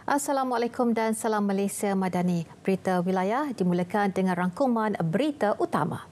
Assalamualaikum dan salam Malaysia Madani. Berita wilayah dimulakan dengan rangkuman berita utama.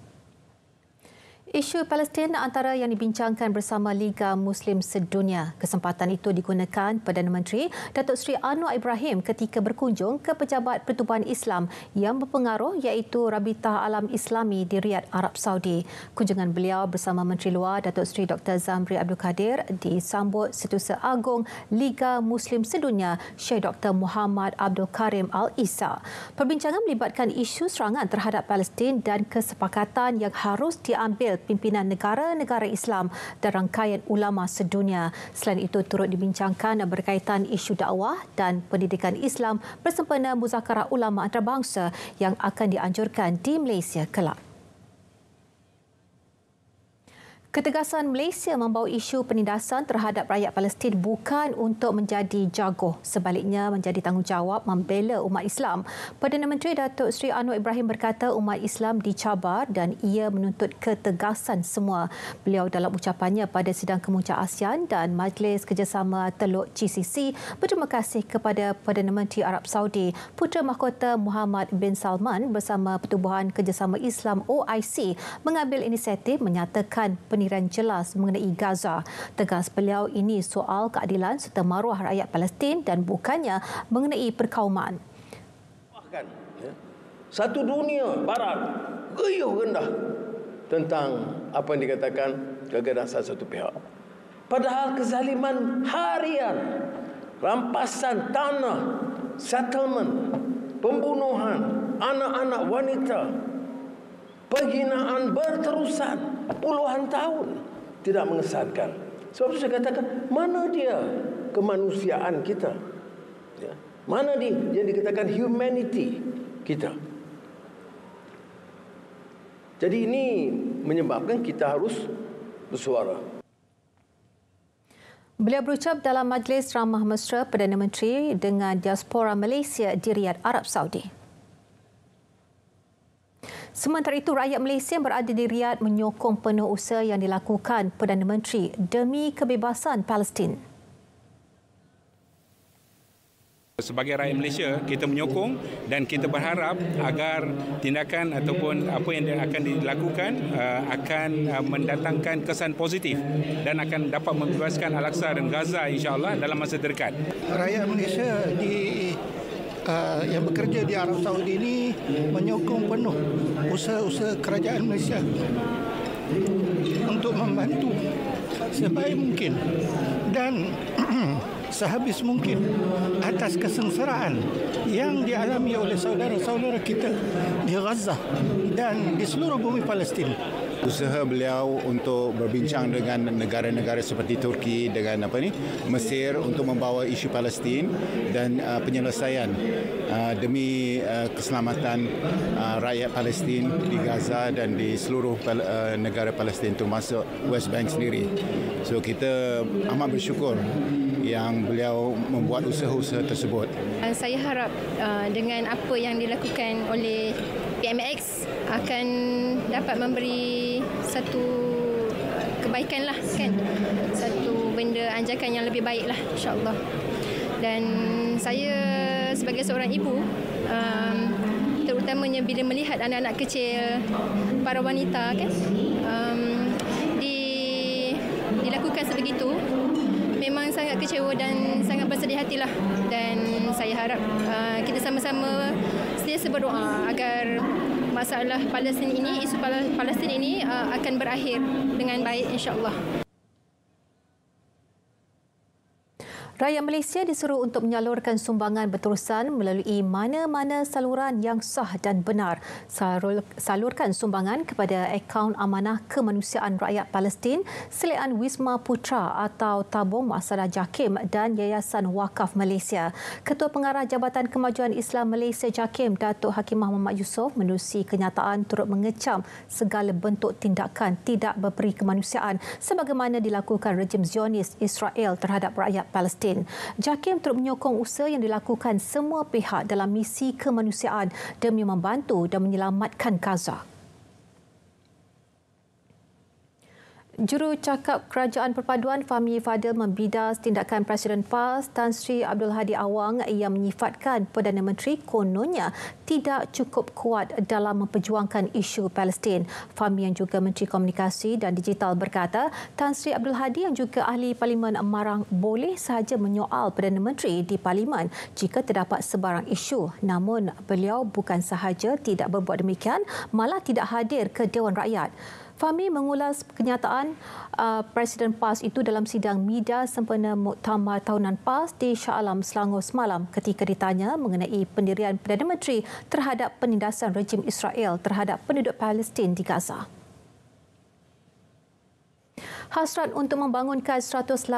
Isu Palestin antara yang dibincangkan bersama Liga Muslim Sedunia. Kesempatan itu digunakan Perdana Menteri Datuk Seri Anwar Ibrahim ketika berkunjung ke Pejabat Pertubuhan Islam yang berpengaruh iaitu Rabitah Alam Islami di Riyadh, Arab Saudi. Kunjungan beliau bersama Menteri Luar Datuk Seri Dr. Zamri Abdul Kadir disambut Setiausaha Agung Liga Muslim Sedunia Syekh Dr. Muhammad Abdul Karim Al-Isa. Perbincangan melibatkan isu serangan terhadap Palestin dan kesepakatan yang harus diambil pimpinan negara-negara Islam dan rangkaian ulama sedunia. Selain itu turut dibincangkan berkaitan isu dakwah dan pendidikan Islam bersempena muzakarah ulama antarabangsa yang akan dianjurkan di Malaysia kelak. Ketegasan Malaysia membawa isu penindasan terhadap rakyat Palestin bukan untuk menjadi jagoh, sebaliknya menjadi tanggungjawab membela umat Islam. Perdana Menteri Datuk Seri Anwar Ibrahim berkata umat Islam dicabar dan ia menuntut ketegasan semua. Beliau dalam ucapannya pada sidang kemuncak ASEAN dan Majlis Kerjasama Teluk GCC berterima kasih kepada Perdana Menteri Arab Saudi, Putera Mahkota Muhammad bin Salman bersama Pertubuhan Kerjasama Islam OIC mengambil inisiatif menyatakan penilaian jelas mengenai Gaza. Tegas beliau ini soal keadilan serta maruah rakyat Palestin dan bukannya mengenai perkauman. Satu dunia barat gayuh rendah tentang apa yang dikatakan keganasan satu pihak. Padahal kezaliman harian, rampasan tanah, settlement, pembunuhan anak-anak wanita, penghinaan berterusan puluhan tahun tidak mengesankan. Sebab itu saya katakan, mana dia kemanusiaan kita? Ya. Mana dia yang dikatakan humanity kita? Jadi ini menyebabkan kita harus bersuara. Beliau berucap dalam Majlis Ramah Mesra Perdana Menteri dengan diaspora Malaysia di Riyadh, Arab Saudi. Sementara itu, rakyat Malaysia yang berada di Riyadh menyokong penuh usaha yang dilakukan Perdana Menteri demi kebebasan Palestin. Sebagai rakyat Malaysia, kita menyokong dan kita berharap agar tindakan ataupun apa yang akan dilakukan akan mendatangkan kesan positif dan akan dapat membebaskan Al-Aqsa dan Gaza insya-Allah dalam masa terdekat. Rakyat Malaysia yang bekerja di Arab Saudi ini menyokong penuh usaha-usaha kerajaan Malaysia untuk membantu sebaik mungkin dan sehabis mungkin atas kesengsaraan yang dialami oleh saudara-saudara kita di Gaza dan di seluruh bumi Palestin. Usaha beliau untuk berbincang dengan negara-negara seperti Turki dengan Mesir untuk membawa isu Palestin dan penyelesaian demi keselamatan rakyat Palestin di Gaza dan di seluruh negara Palestin termasuk West Bank sendiri. So kita amat bersyukur yang beliau membuat usaha-usaha tersebut. Saya harap dengan apa yang dilakukan oleh PMX akan dapat memberi satu kebaikan lah kan, satu benda anjakan yang lebih baik lah insya-Allah. Dan saya sebagai seorang ibu, terutamanya bila melihat anak-anak kecil, para wanita kan, dilakukan sebegitu, memang sangat kecewa dan sangat bersedih hatilah. Dan saya harap kita sama-sama sentiasa berdoa agar masalah Palestin ini, isu Palestin ini akan berakhir dengan baik insya-Allah. Rakyat Malaysia disuruh untuk menyalurkan sumbangan berterusan melalui mana-mana saluran yang sah dan benar. Salurkan sumbangan kepada akaun Amanah Kemanusiaan Rakyat Palestin, Selian Wisma Putra atau Tabung Muasadah JAKIM dan Yayasan Wakaf Malaysia. Ketua Pengarah Jabatan Kemajuan Islam Malaysia JAKIM, Datuk Hakimah Muhammad Yusof menerusi kenyataan turut mengecam segala bentuk tindakan tidak berperi kemanusiaan sebagaimana dilakukan rejim Zionis Israel terhadap rakyat Palestin. JAKIM turut menyokong usaha yang dilakukan semua pihak dalam misi kemanusiaan demi membantu dan menyelamatkan Gaza. Juru cakap Kerajaan Perpaduan Fahmi Fadil membidas tindakan Presiden PAS Tan Sri Abdul Hadi Awang yang menyifatkan Perdana Menteri kononnya tidak cukup kuat dalam memperjuangkan isu Palestin. Fahmi yang juga Menteri Komunikasi dan Digital berkata, Tan Sri Abdul Hadi yang juga Ahli Parlimen Marang boleh sahaja menyoal Perdana Menteri di Parlimen jika terdapat sebarang isu. Namun beliau bukan sahaja tidak berbuat demikian, malah tidak hadir ke Dewan Rakyat. Fahmi mengulas kenyataan Presiden PAS itu dalam sidang media sempena Muktamar Tahunan PAS di Shah Alam, Selangor semalam ketika ditanya mengenai pendirian Perdana Menteri terhadap penindasan rejim Israel terhadap penduduk Palestin di Gaza. Hasrat untuk membangunkan 186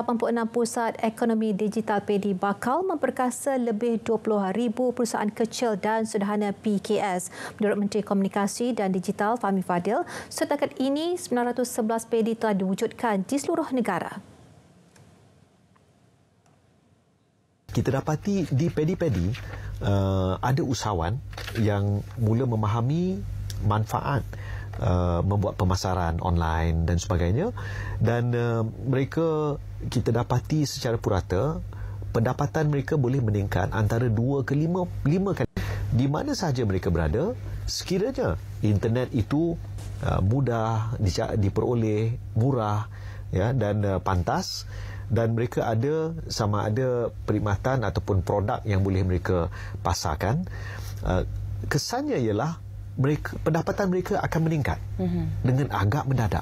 pusat ekonomi digital PEDI bakal memperkasa lebih 20,000 perusahaan kecil dan sederhana PKS. Menurut Menteri Komunikasi dan Digital Fahmi Fadil, setakat ini 911 PEDI telah diwujudkan di seluruh negara. Kita dapati di PEDI ada usahawan yang mula memahami manfaat membuat pemasaran online dan sebagainya, dan mereka kita dapati secara purata pendapatan mereka boleh meningkat antara 2 ke 5 kali di mana sahaja mereka berada sekiranya internet itu mudah diperoleh, murah ya, dan pantas, dan mereka ada sama ada perkhidmatan ataupun produk yang boleh mereka pasarkan. Kesannya ialah pendapatan mereka akan meningkat dengan agak mendadak.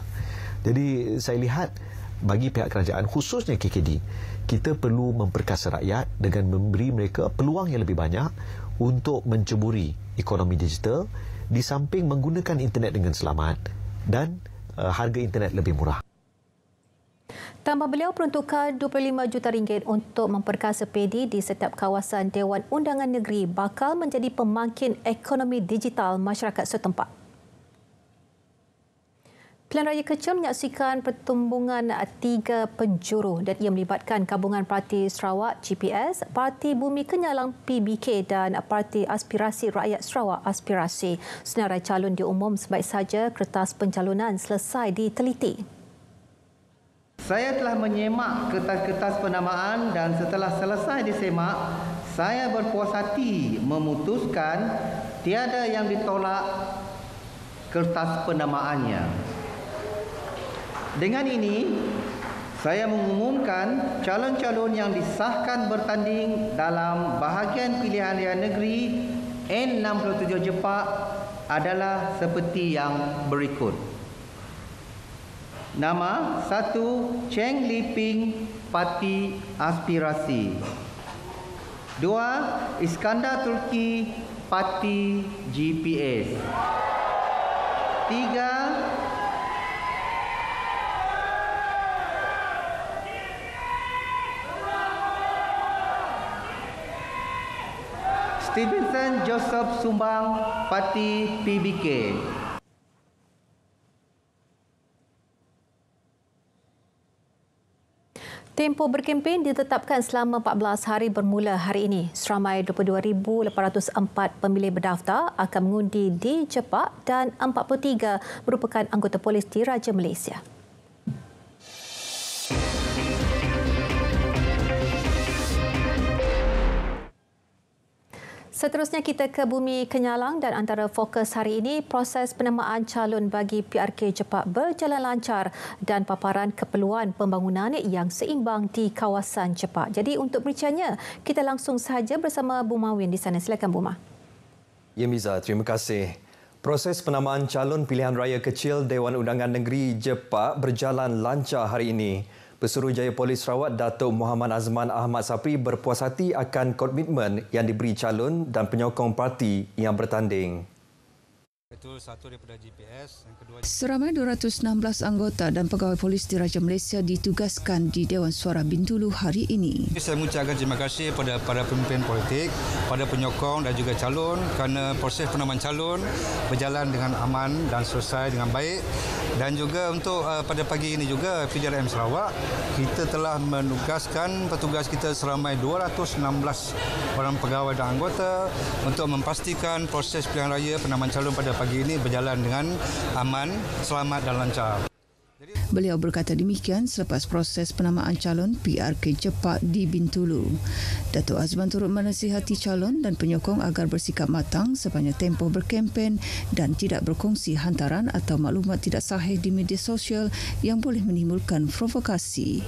Jadi saya lihat bagi pihak kerajaan khususnya KKD, kita perlu memperkasa rakyat dengan memberi mereka peluang yang lebih banyak untuk menceburi ekonomi digital di samping menggunakan internet dengan selamat dan harga internet lebih murah. Tambah beliau, peruntukan RM25 juta untuk memperkasa PEDI di setiap kawasan Dewan Undangan Negeri bakal menjadi pemangkin ekonomi digital masyarakat setempat. Pilihan Raya Kecil menyaksikan pertumbungan 3 penjuru dan ia melibatkan gabungan Parti Sarawak GPS, Parti Bumi Kenyalang PBK dan Parti Aspirasi Rakyat Sarawak Aspirasi. Senarai calon diumum sebaik saja kertas pencalonan selesai diteliti. Saya telah menyemak kertas-kertas penamaan dan setelah selesai disemak, saya berpuas hati memutuskan tiada yang ditolak kertas penamaannya. Dengan ini, saya mengumumkan calon-calon yang disahkan bertanding dalam bahagian pilihan raya negeri N67 Jepak adalah seperti yang berikut. Nama 1, Cheng Liping, Parti Aspirasi. 2, Iskandar Turki, Parti GPS. 3, Stevenson Joseph Sumbang, Parti PBK. Tempoh berkempen ditetapkan selama 14 hari bermula hari ini. Seramai 22,804 pemilih berdaftar akan mengundi di Jepak dan 43 merupakan anggota polis diraja Malaysia. Seterusnya kita ke Bumi Kenyalang dan antara fokus hari ini, proses penamaan calon bagi PRK Jepak berjalan lancar dan paparan keperluan pembangunan yang seimbang di kawasan Jepak. Jadi untuk berincangnya, kita langsung sahaja bersama Bu Mawin di sana. Silakan Bu Ma. Ya Miza, terima kasih. Proses penamaan calon pilihan raya kecil Dewan Undangan Negeri Jepak berjalan lancar hari ini. Pesuruhjaya Polis Sarawak Datuk Muhammad Azman Ahmad Sapri berpuas hati akan komitmen yang diberi calon dan penyokong parti yang bertanding. Betul, satu daripada GPS, yang kedua... Seramai 216 anggota dan pegawai polis diraja Malaysia ditugaskan di Dewan Suara Bintulu hari ini. Saya mengucapkan terima kasih kepada para pemimpin politik, pada penyokong dan juga calon kerana proses penamaan calon berjalan dengan aman dan selesai dengan baik. Dan juga untuk pada pagi ini juga PJRM Sarawak, kita telah menugaskan petugas kita seramai 216 orang pegawai dan anggota untuk memastikan proses pilihan raya penamaan calon pada pagi ini berjalan dengan aman, selamat dan lancar. Beliau berkata demikian selepas proses penamaan calon PRK Jepak di Bintulu. Datuk Azman turut menasihati calon dan penyokong agar bersikap matang sepanjang tempoh berkempen dan tidak berkongsi hantaran atau maklumat tidak sahih di media sosial yang boleh menimbulkan provokasi.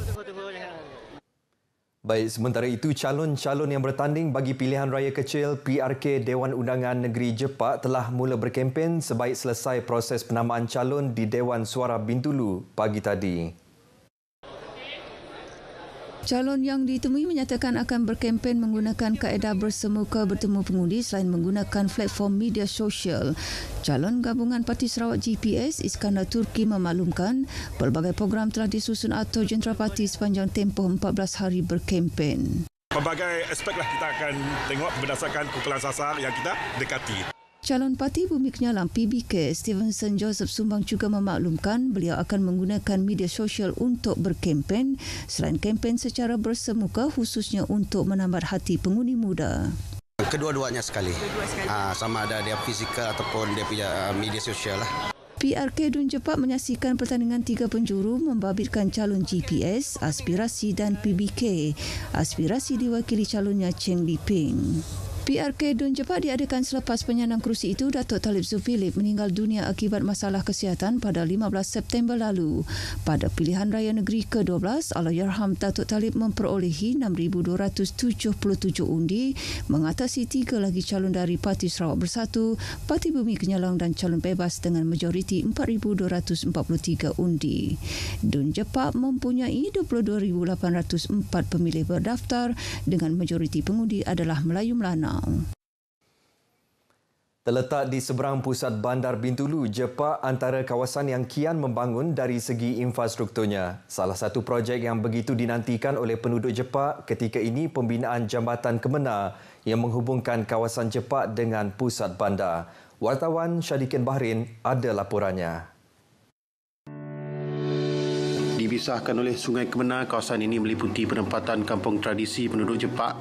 Baik, sementara itu calon-calon yang bertanding bagi pilihan raya kecil PRK Dewan Undangan Negeri Jepak telah mula berkempen sebaik selesai proses penamaan calon di Dewan Suara Bintulu pagi tadi. Calon yang ditemui menyatakan akan berkempen menggunakan kaedah bersemuka bertemu pengundi selain menggunakan platform media sosial. Calon gabungan Parti Sarawak GPS Iskandar Turki memaklumkan pelbagai program telah disusun atau jentera parti sepanjang tempoh 14 hari berkempen. Pelbagai aspek lah kita akan tengok berdasarkan kumpulan sasar yang kita dekati. Calon Parti Bumi Kenyalang PBK Stevenson Joseph Sumbang juga memaklumkan beliau akan menggunakan media sosial untuk berkempen selain kempen secara bersemuka khususnya untuk menambat hati pengundi muda. Kedua-duanya sekali. Sama ada dia fizikal ataupun dia punya media sosial lah. PRK Dun Jepak menyaksikan pertandingan 3 penjuru membabitkan calon GPS, Aspirasi dan PBK. Aspirasi diwakili calonnya Cheng Liping. PRK Dun Jepak diadakan selepas penyandang kerusi itu Datuk Talib Zulkifli meninggal dunia akibat masalah kesihatan pada 15 September lalu. Pada pilihan raya negeri ke-12, Allahyarham Datuk Talib memperolehi 6,277 undi mengatasi 3 lagi calon dari Parti Sarawak Bersatu, Parti Bumi Kenyalang dan calon bebas dengan majoriti 4,243 undi. Dun Jepak mempunyai 22,804 pemilih berdaftar dengan majoriti pengundi adalah Melayu Melanau. Terletak di seberang pusat bandar Bintulu, Jepak antara kawasan yang kian membangun dari segi infrastrukturnya. Salah satu projek yang begitu dinantikan oleh penduduk Jepak ketika ini pembinaan Jambatan Kemenar yang menghubungkan kawasan Jepak dengan pusat bandar. Wartawan Syadikin Bahrin ada laporannya. Dipisahkan oleh Sungai Kemenar, kawasan ini meliputi penempatan kampung tradisi penduduk Jepak,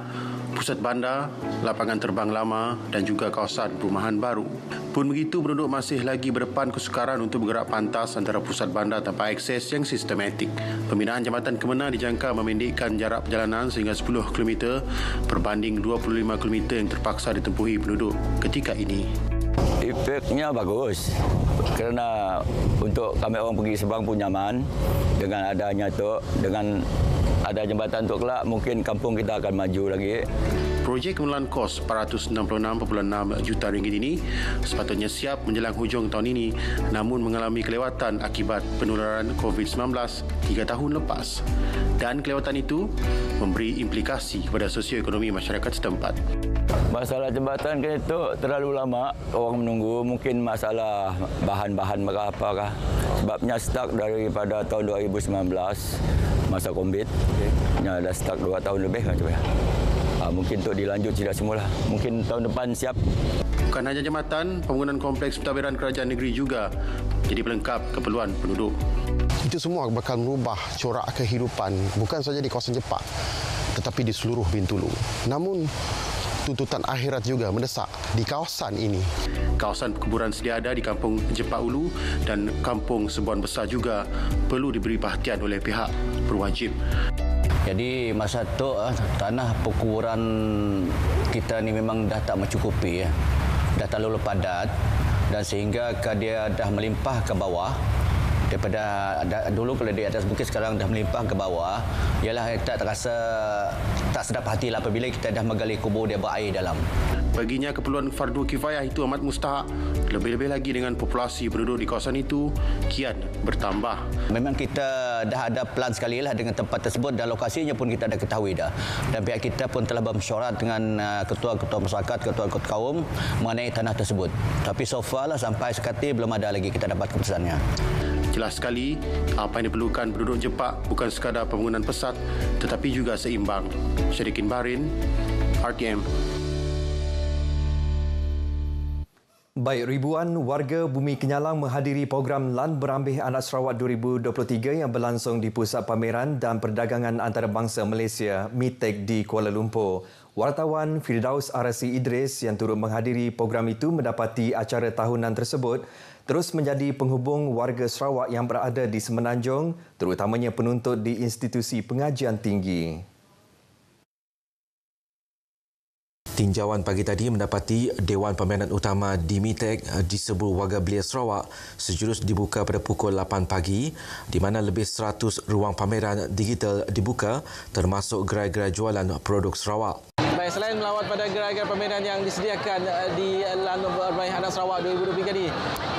pusat bandar, lapangan terbang lama dan juga kawasan perumahan baru. Pun begitu, penduduk masih lagi berdepan kesukaran untuk bergerak pantas antara pusat bandar tanpa akses yang sistematik. Pembinaan Jambatan Kemenar dijangka memendekkan jarak perjalanan sehingga 10 km berbanding 25 km yang terpaksa ditempuhi penduduk ketika ini. Efeknya bagus kerana untuk kami orang pergi seberang pun nyaman dengan adanya tu, dengan ada jambatan tu kelak mungkin kampung kita akan maju lagi. Projek menelan kos RM466.6 juta ini sepatutnya siap menjelang hujung tahun ini, namun mengalami kelewatan akibat penularan COVID-19 3 tahun lepas. Dan kelewatan itu memberi implikasi kepada sosioekonomi masyarakat setempat. Masalah jambatan kan itu terlalu lama orang menunggu, mungkin masalah bahan-bahan apakah. Sebabnya start daripada tahun 2019 masa COVID. Nya dah start 2 tahun lebih kan cuba. Mungkin untuk dilanjut tidak semula. Mungkin tahun depan siap. Bukan hanya jambatan, pembangunan kompleks pentadbiran kerajaan negeri juga jadi pelengkap keperluan penduduk. Itu semua bakal merubah corak kehidupan bukan saja di kawasan Jepak tetapi di seluruh Bintulu. Namun tuntutan akhirat juga mendesak di kawasan ini. Kawasan perkuburan sedia ada di Kampung Jepak Ulu dan Kampung Sebuan Besar juga perlu diberi perhatian oleh pihak berwajib. Jadi masa tu tanah perkuburan kita ni memang dah tak mencukupi, dah terlalu padat dan sehingga dia dah melimpah ke bawah. Daripada dulu kalau di atas bukit sekarang dah melimpah ke bawah, ialah kita terasa tak sedap hati lah apabila kita dah menggali kubur dia berair dalam. Baginya keperluan fardu kifayah itu amat mustahak, lebih-lebih lagi dengan populasi penduduk di kawasan itu kian bertambah. Memang kita dah ada plan sekali lah dengan tempat tersebut dan lokasinya pun kita dah ketahui dah. Dan pihak kita pun telah bermesyuarat dengan ketua-ketua masyarakat, ketua-ketua kaum mengenai tanah tersebut. Tapi so far lah sampai sekati belum ada lagi kita dapat keputusannya. Jelas sekali, apa yang diperlukan penduduk Jepak bukan sekadar pembangunan pesat tetapi juga seimbang. Syadikin Bahrin, RTM. Baik, ribuan warga Bumi Kenyalang menghadiri program LAN Berambih Anak Sarawak 2023 yang berlangsung di Pusat Pameran dan Perdagangan Antarabangsa Malaysia, MITEC di Kuala Lumpur. Wartawan Firdaus Arasi Idris yang turut menghadiri program itu mendapati acara tahunan tersebut terus menjadi penghubung warga Sarawak yang berada di Semenanjung, terutamanya penuntut di institusi pengajian tinggi. Tinjauan pagi tadi mendapati Dewan Pembinaan Utama DMITEK di Sebu Warga Belia Sarawak sejurus dibuka pada pukul 8 pagi di mana lebih 100 ruang pameran digital dibuka termasuk gerai-gerai jualan produk Sarawak. Baik, selain melawat pada gerai-gerai pameran yang disediakan di Laluan Bermain Anak Sarawak 2023 ini,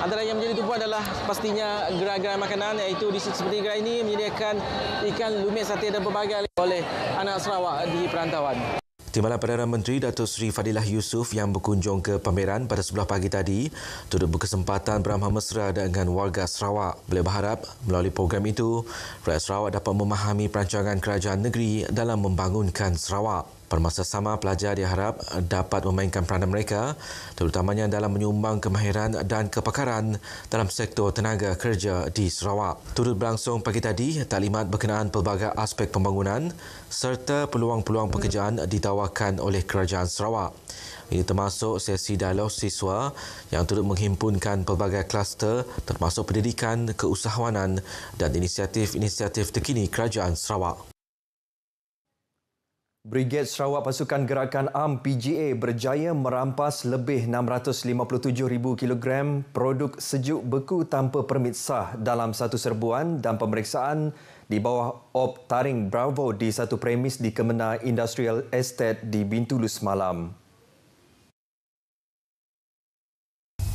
antara yang menjadi tumpuan adalah pastinya gerai-gerai makanan, iaitu di seperti gerai ini menyediakan ikan lumit, sate dan pelbagai oleh anak Sarawak di perantauan. Timbalan Perdana Menteri Datuk Seri Fadilah Yusof yang berkunjung ke pameran pada sebelah pagi tadi turut berkesempatan beramah mesra dengan warga Sarawak. Beliau berharap melalui program itu, rakyat Sarawak dapat memahami perancangan kerajaan negeri dalam membangunkan Sarawak. Permasa sama, pelajar diharap dapat memainkan peranan mereka terutamanya dalam menyumbang kemahiran dan kepakaran dalam sektor tenaga kerja di Sarawak. Turut berlangsung pagi tadi taklimat berkenaan pelbagai aspek pembangunan serta peluang-peluang pekerjaan ditawarkan oleh kerajaan Sarawak. Ini termasuk sesi dialog siswa yang turut menghimpunkan pelbagai kluster termasuk pendidikan, keusahawanan dan inisiatif-inisiatif terkini kerajaan Sarawak. Brigade Sarawak Pasukan Gerakan ARM PGA berjaya merampas lebih 657,000 kilogram produk sejuk beku tanpa permit sah dalam satu serbuan dan pemeriksaan di bawah Op Taring Bravo di satu premis di Kemenai Industrial Estate di Bintulu semalam.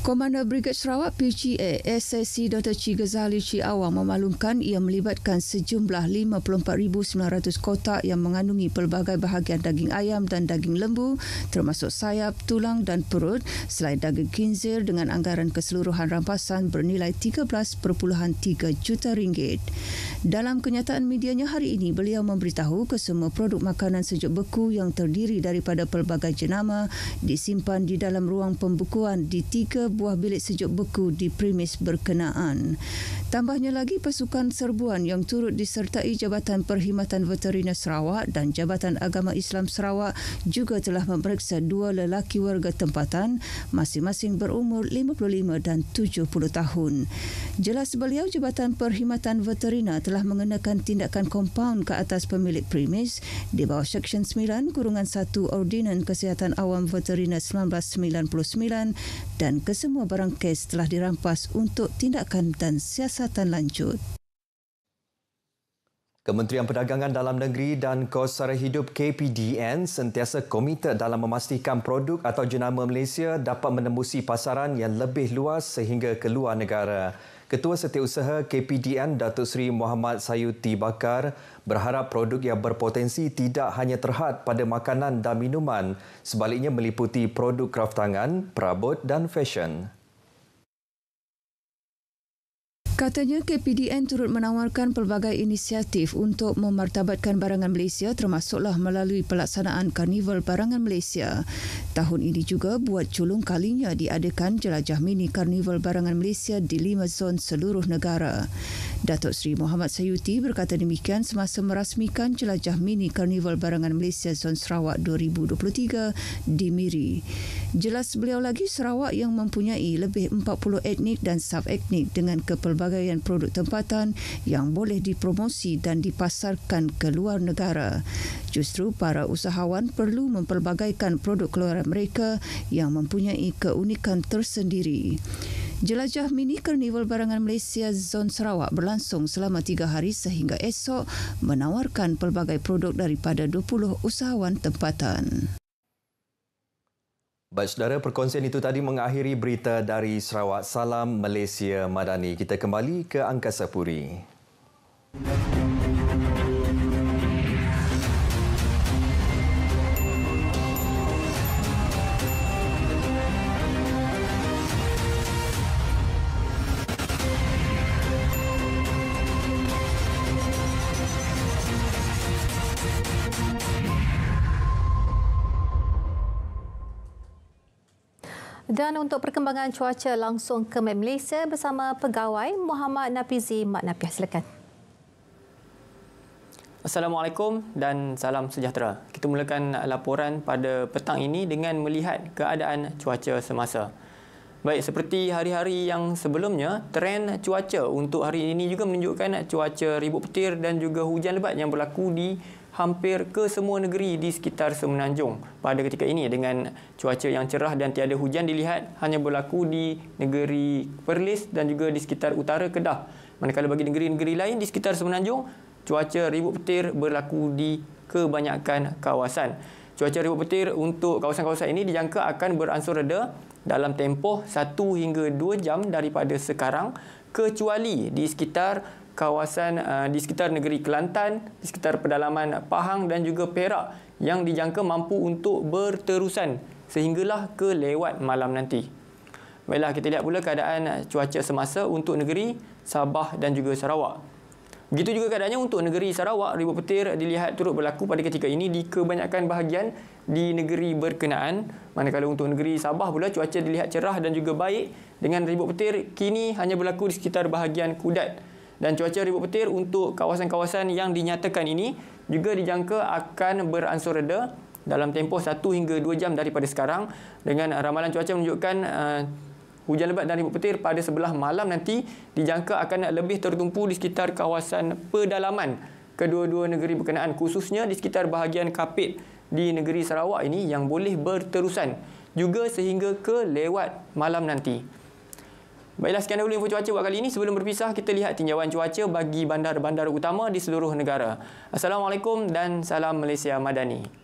Komander Brigade Sarawak PGA SSC Dr. Chi Ghazali Chi Awang memaklumkan ia melibatkan sejumlah 54,900 kotak yang mengandungi pelbagai bahagian daging ayam dan daging lembu termasuk sayap, tulang dan perut selain daging khinzir dengan anggaran keseluruhan rampasan bernilai 13.3 juta ringgit. Dalam kenyataan medianya hari ini, beliau memberitahu kesemua produk makanan sejuk beku yang terdiri daripada pelbagai jenama disimpan di dalam ruang pembukuan di 3 buah bilik sejuk beku di premis berkenaan. Tambahnya lagi, pasukan serbuan yang turut disertai Jabatan Perkhidmatan Veteriner Sarawak dan Jabatan Agama Islam Sarawak juga telah memeriksa 2 lelaki warga tempatan masing-masing berumur 55 dan 70 tahun. Jelas beliau, Jabatan Perkhidmatan Veteriner telah mengenakan tindakan kompaun ke atas pemilik premis di bawah Seksyen 9 -1 Ordinan Kesihatan Awam Veteriner 1999 dan kesemua barang kes telah dirampas untuk tindakan dan siasatan lanjut. Kementerian Perdagangan Dalam Negeri dan Kos Sara Hidup KPDN sentiasa komited dalam memastikan produk atau jenama Malaysia dapat menembusi pasaran yang lebih luas sehingga ke luar negara. Ketua Setiausaha KPDN Datuk Seri Muhammad Sayuti Bakar berharap produk yang berpotensi tidak hanya terhad pada makanan dan minuman, sebaliknya meliputi produk kraftangan, perabot dan fashion. Katanya KPDN turut menawarkan pelbagai inisiatif untuk memartabatkan barangan Malaysia termasuklah melalui pelaksanaan Karnival Barangan Malaysia. Tahun ini juga buat culung kalinya diadakan jelajah mini Karnival Barangan Malaysia di 5 zon seluruh negara. Datuk Seri Muhammad Sayuti berkata demikian semasa merasmikan jelajah mini Karnival Barangan Malaysia Zon Sarawak 2023 di Miri. Jelas beliau lagi, Sarawak yang mempunyai lebih 40 etnik dan sub-etnik dengan kepelbagaian produk tempatan yang boleh dipromosi dan dipasarkan ke luar negara. Justru para usahawan perlu mempelbagaikan produk keluaran mereka yang mempunyai keunikan tersendiri. Jelajah mini Karnival Barangan Malaysia Zon Sarawak berlangsung selama 3 hari sehingga esok menawarkan pelbagai produk daripada 20 usahawan tempatan. Baik saudara, perkongsian itu tadi mengakhiri berita dari Sarawak. Salam Malaysia Madani. Kita kembali ke Angkasa Puri. Dan untuk perkembangan cuaca langsung ke Malaysia bersama pegawai Muhammad Nafizi. Mak Nafiah, silakan. Assalamualaikum dan salam sejahtera. Kita mulakan laporan pada petang ini dengan melihat keadaan cuaca semasa. Baik, seperti hari-hari yang sebelumnya, trend cuaca untuk hari ini juga menunjukkan cuaca ribut petir dan juga hujan lebat yang berlaku di hampir ke semua negeri di sekitar Semenanjung pada ketika ini, dengan cuaca yang cerah dan tiada hujan dilihat hanya berlaku di negeri Perlis dan juga di sekitar utara Kedah. Manakala bagi negeri-negeri lain di sekitar Semenanjung, cuaca ribut petir berlaku di kebanyakan kawasan. Cuaca ribut petir untuk kawasan-kawasan ini dijangka akan beransur reda dalam tempoh 1 hingga 2 jam daripada sekarang, kecuali di sekitar kawasan di sekitar negeri Kelantan, di sekitar pedalaman Pahang dan juga Perak yang dijangka mampu untuk berterusan sehinggalah ke lewat malam nanti. Baiklah, kita lihat pula keadaan cuaca semasa untuk negeri Sabah dan juga Sarawak. Begitu juga keadaannya untuk negeri Sarawak, ribut petir dilihat turut berlaku pada ketika ini di kebanyakan bahagian di negeri berkenaan. Manakala untuk negeri Sabah pula cuaca dilihat cerah dan juga baik dengan ribut petir kini hanya berlaku di sekitar bahagian Kudat. Dan cuaca ribut petir untuk kawasan-kawasan yang dinyatakan ini juga dijangka akan beransur reda dalam tempoh 1 hingga 2 jam daripada sekarang, dengan ramalan cuaca menunjukkan hujan lebat dan ribut petir pada sebelah malam nanti dijangka akan lebih tertumpu di sekitar kawasan pedalaman kedua-dua negeri berkenaan, khususnya di sekitar bahagian Kapit di negeri Sarawak ini yang boleh berterusan juga sehingga ke lewat malam nanti. Baiklah, sekian dahulu info cuaca buat kali ini. Sebelum berpisah, kita lihat tinjauan cuaca bagi bandar-bandar utama di seluruh negara. Assalamualaikum dan salam Malaysia Madani.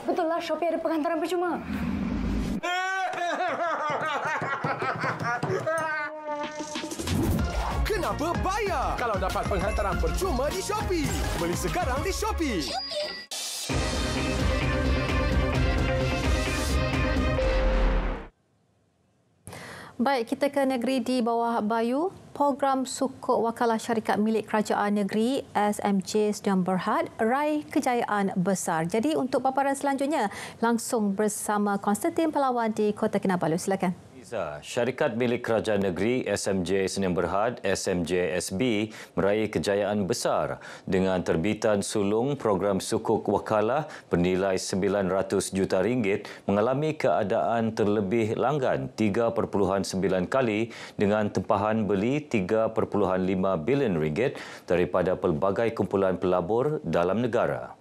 Betul lah, Shopee ada pengantaran percuma. Kenapa bayar kalau dapat penghantaran percuma di Shopee? Beli sekarang di Shopee. Baik, kita ke negeri di bawah Bayu. Program Sukuk Wakalah Syarikat Milik Kerajaan Negeri SMJ sedang Berhad raih kejayaan besar. Jadi untuk paparan selanjutnya langsung bersama Konstantin Palawan di Kota Kinabalu. Silakan. Syarikat Milik Kerajaan Negeri SMJ Sdn Bhd SMJ-SB meraih kejayaan besar dengan terbitan sulung program sukuk wakalah bernilai RM900 juta mengalami keadaan terlebih langgan 3.9 kali dengan tempahan beli RM3.5 bilion daripada pelbagai kumpulan pelabur dalam negara.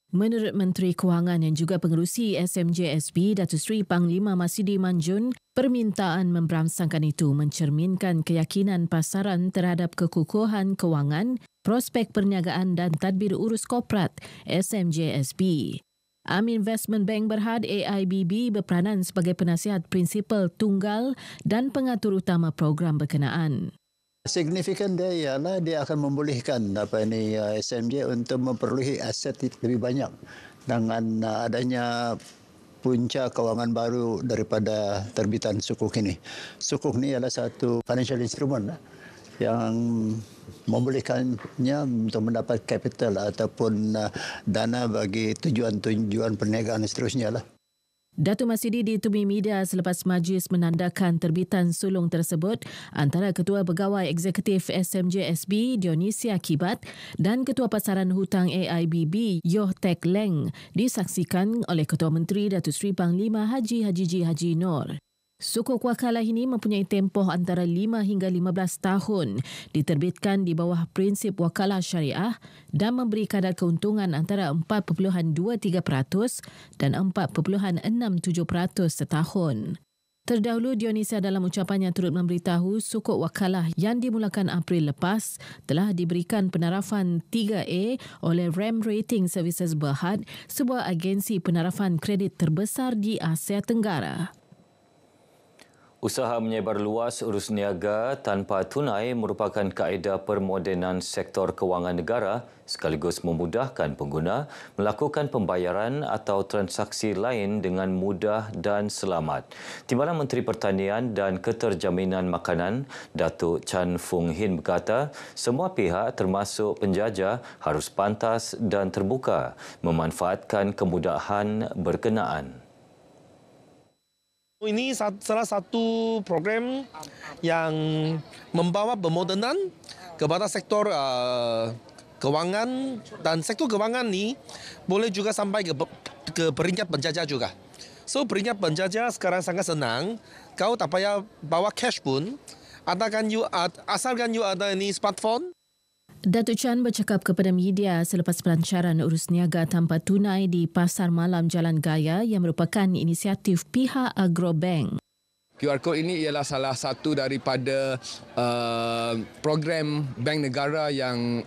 Menurut Menteri Kewangan yang juga pengerusi SMJ-SB, Datuk Seri Panglima Masidi Manjun, permintaan memberangsangkan itu mencerminkan keyakinan pasaran terhadap kekukuhan kewangan, prospek perniagaan dan tadbir urus korporat SMJ-SB. Investment Bank Berhad AIBB berperanan sebagai penasihat prinsipal tunggal dan pengatur utama program berkenaan. Signifikan dia ialah dia akan membolehkan SMJ untuk memperolehi aset lebih banyak dengan adanya punca kewangan baru daripada terbitan sukuk ini. Sukuk ini adalah satu financial instrument yang membolehkannya untuk mendapat capital ataupun dana bagi tujuan-tujuan perniagaan dan seterusnya lah. Datuk Masidi ditemui media selepas majlis menandakan terbitan sulung tersebut antara Ketua Pegawai Eksekutif SMJSB Dionisia Kibat dan Ketua Pasaran Hutang AIBB Yoh Tek Leng disaksikan oleh Ketua Menteri Datuk Seri Panglima Haji Haji Nur. Sukuk wakalah ini mempunyai tempoh antara 5 hingga 15 tahun, diterbitkan di bawah prinsip wakalah syariah dan memberi kadar keuntungan antara 4.23% dan 4.67% setahun. Terdahulu, Dionisia dalam ucapannya turut memberitahu sukuk wakalah yang dimulakan April lepas telah diberikan penarafan 3A oleh RAM Rating Services Berhad, sebuah agensi penarafan kredit terbesar di Asia Tenggara. Usaha menyebar luas urus niaga tanpa tunai merupakan kaedah permodenan sektor kewangan negara sekaligus memudahkan pengguna melakukan pembayaran atau transaksi lain dengan mudah dan selamat. Timbalan Menteri Pertanian dan Keterjaminan Makanan, Datuk Chan Fung Hin berkata, semua pihak termasuk penjajah harus pantas dan terbuka memanfaatkan kemudahan berkenaan. Ini salah satu program yang membawa pemodenan kepada sektor kewangan, dan sektor kewangan ni boleh juga sampai ke peringkat penjajah juga. So peringkat penjajah sekarang sangat senang. Kau tak payah bawa cash pun, asalkan you ada ini smartphone. Datuk Chan bercakap kepada media selepas pelancaran urus niaga tanpa tunai di Pasar Malam Jalan Gaya yang merupakan inisiatif pihak Agrobank. QR Code ini ialah salah satu daripada program bank negara yang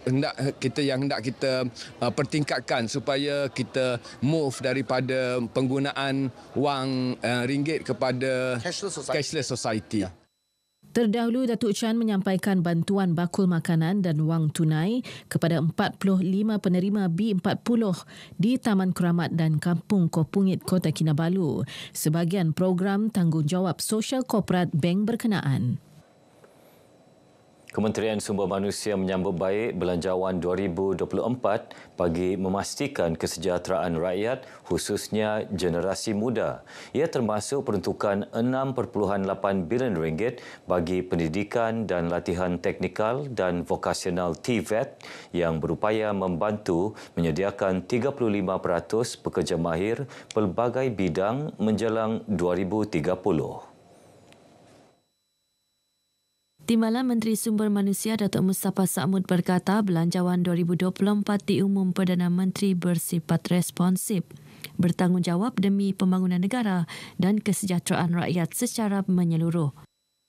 hendak kita pertingkatkan supaya kita move daripada penggunaan wang ringgit kepada cashless society. Terdahulu, Datuk Chan menyampaikan bantuan bakul makanan dan wang tunai kepada 45 penerima B40 di Taman Keramat dan Kampung Kopungit, Kota Kinabalu, sebahagian program tanggungjawab sosial korporat bank berkenaan. Kementerian Sumber Manusia menyambut baik Belanjawan 2024 bagi memastikan kesejahteraan rakyat khususnya generasi muda. Ia termasuk peruntukan RM6.8 bilion bagi pendidikan dan latihan teknikal dan vokasional TVET yang berupaya membantu menyediakan 35% pekerja mahir pelbagai bidang menjelang 2030. Timbalan Menteri Sumber Manusia Datuk Mustafa Sa'mud berkata Belanjawan 2024 diumum Perdana Menteri bersifat responsif, bertanggungjawab demi pembangunan negara dan kesejahteraan rakyat secara menyeluruh.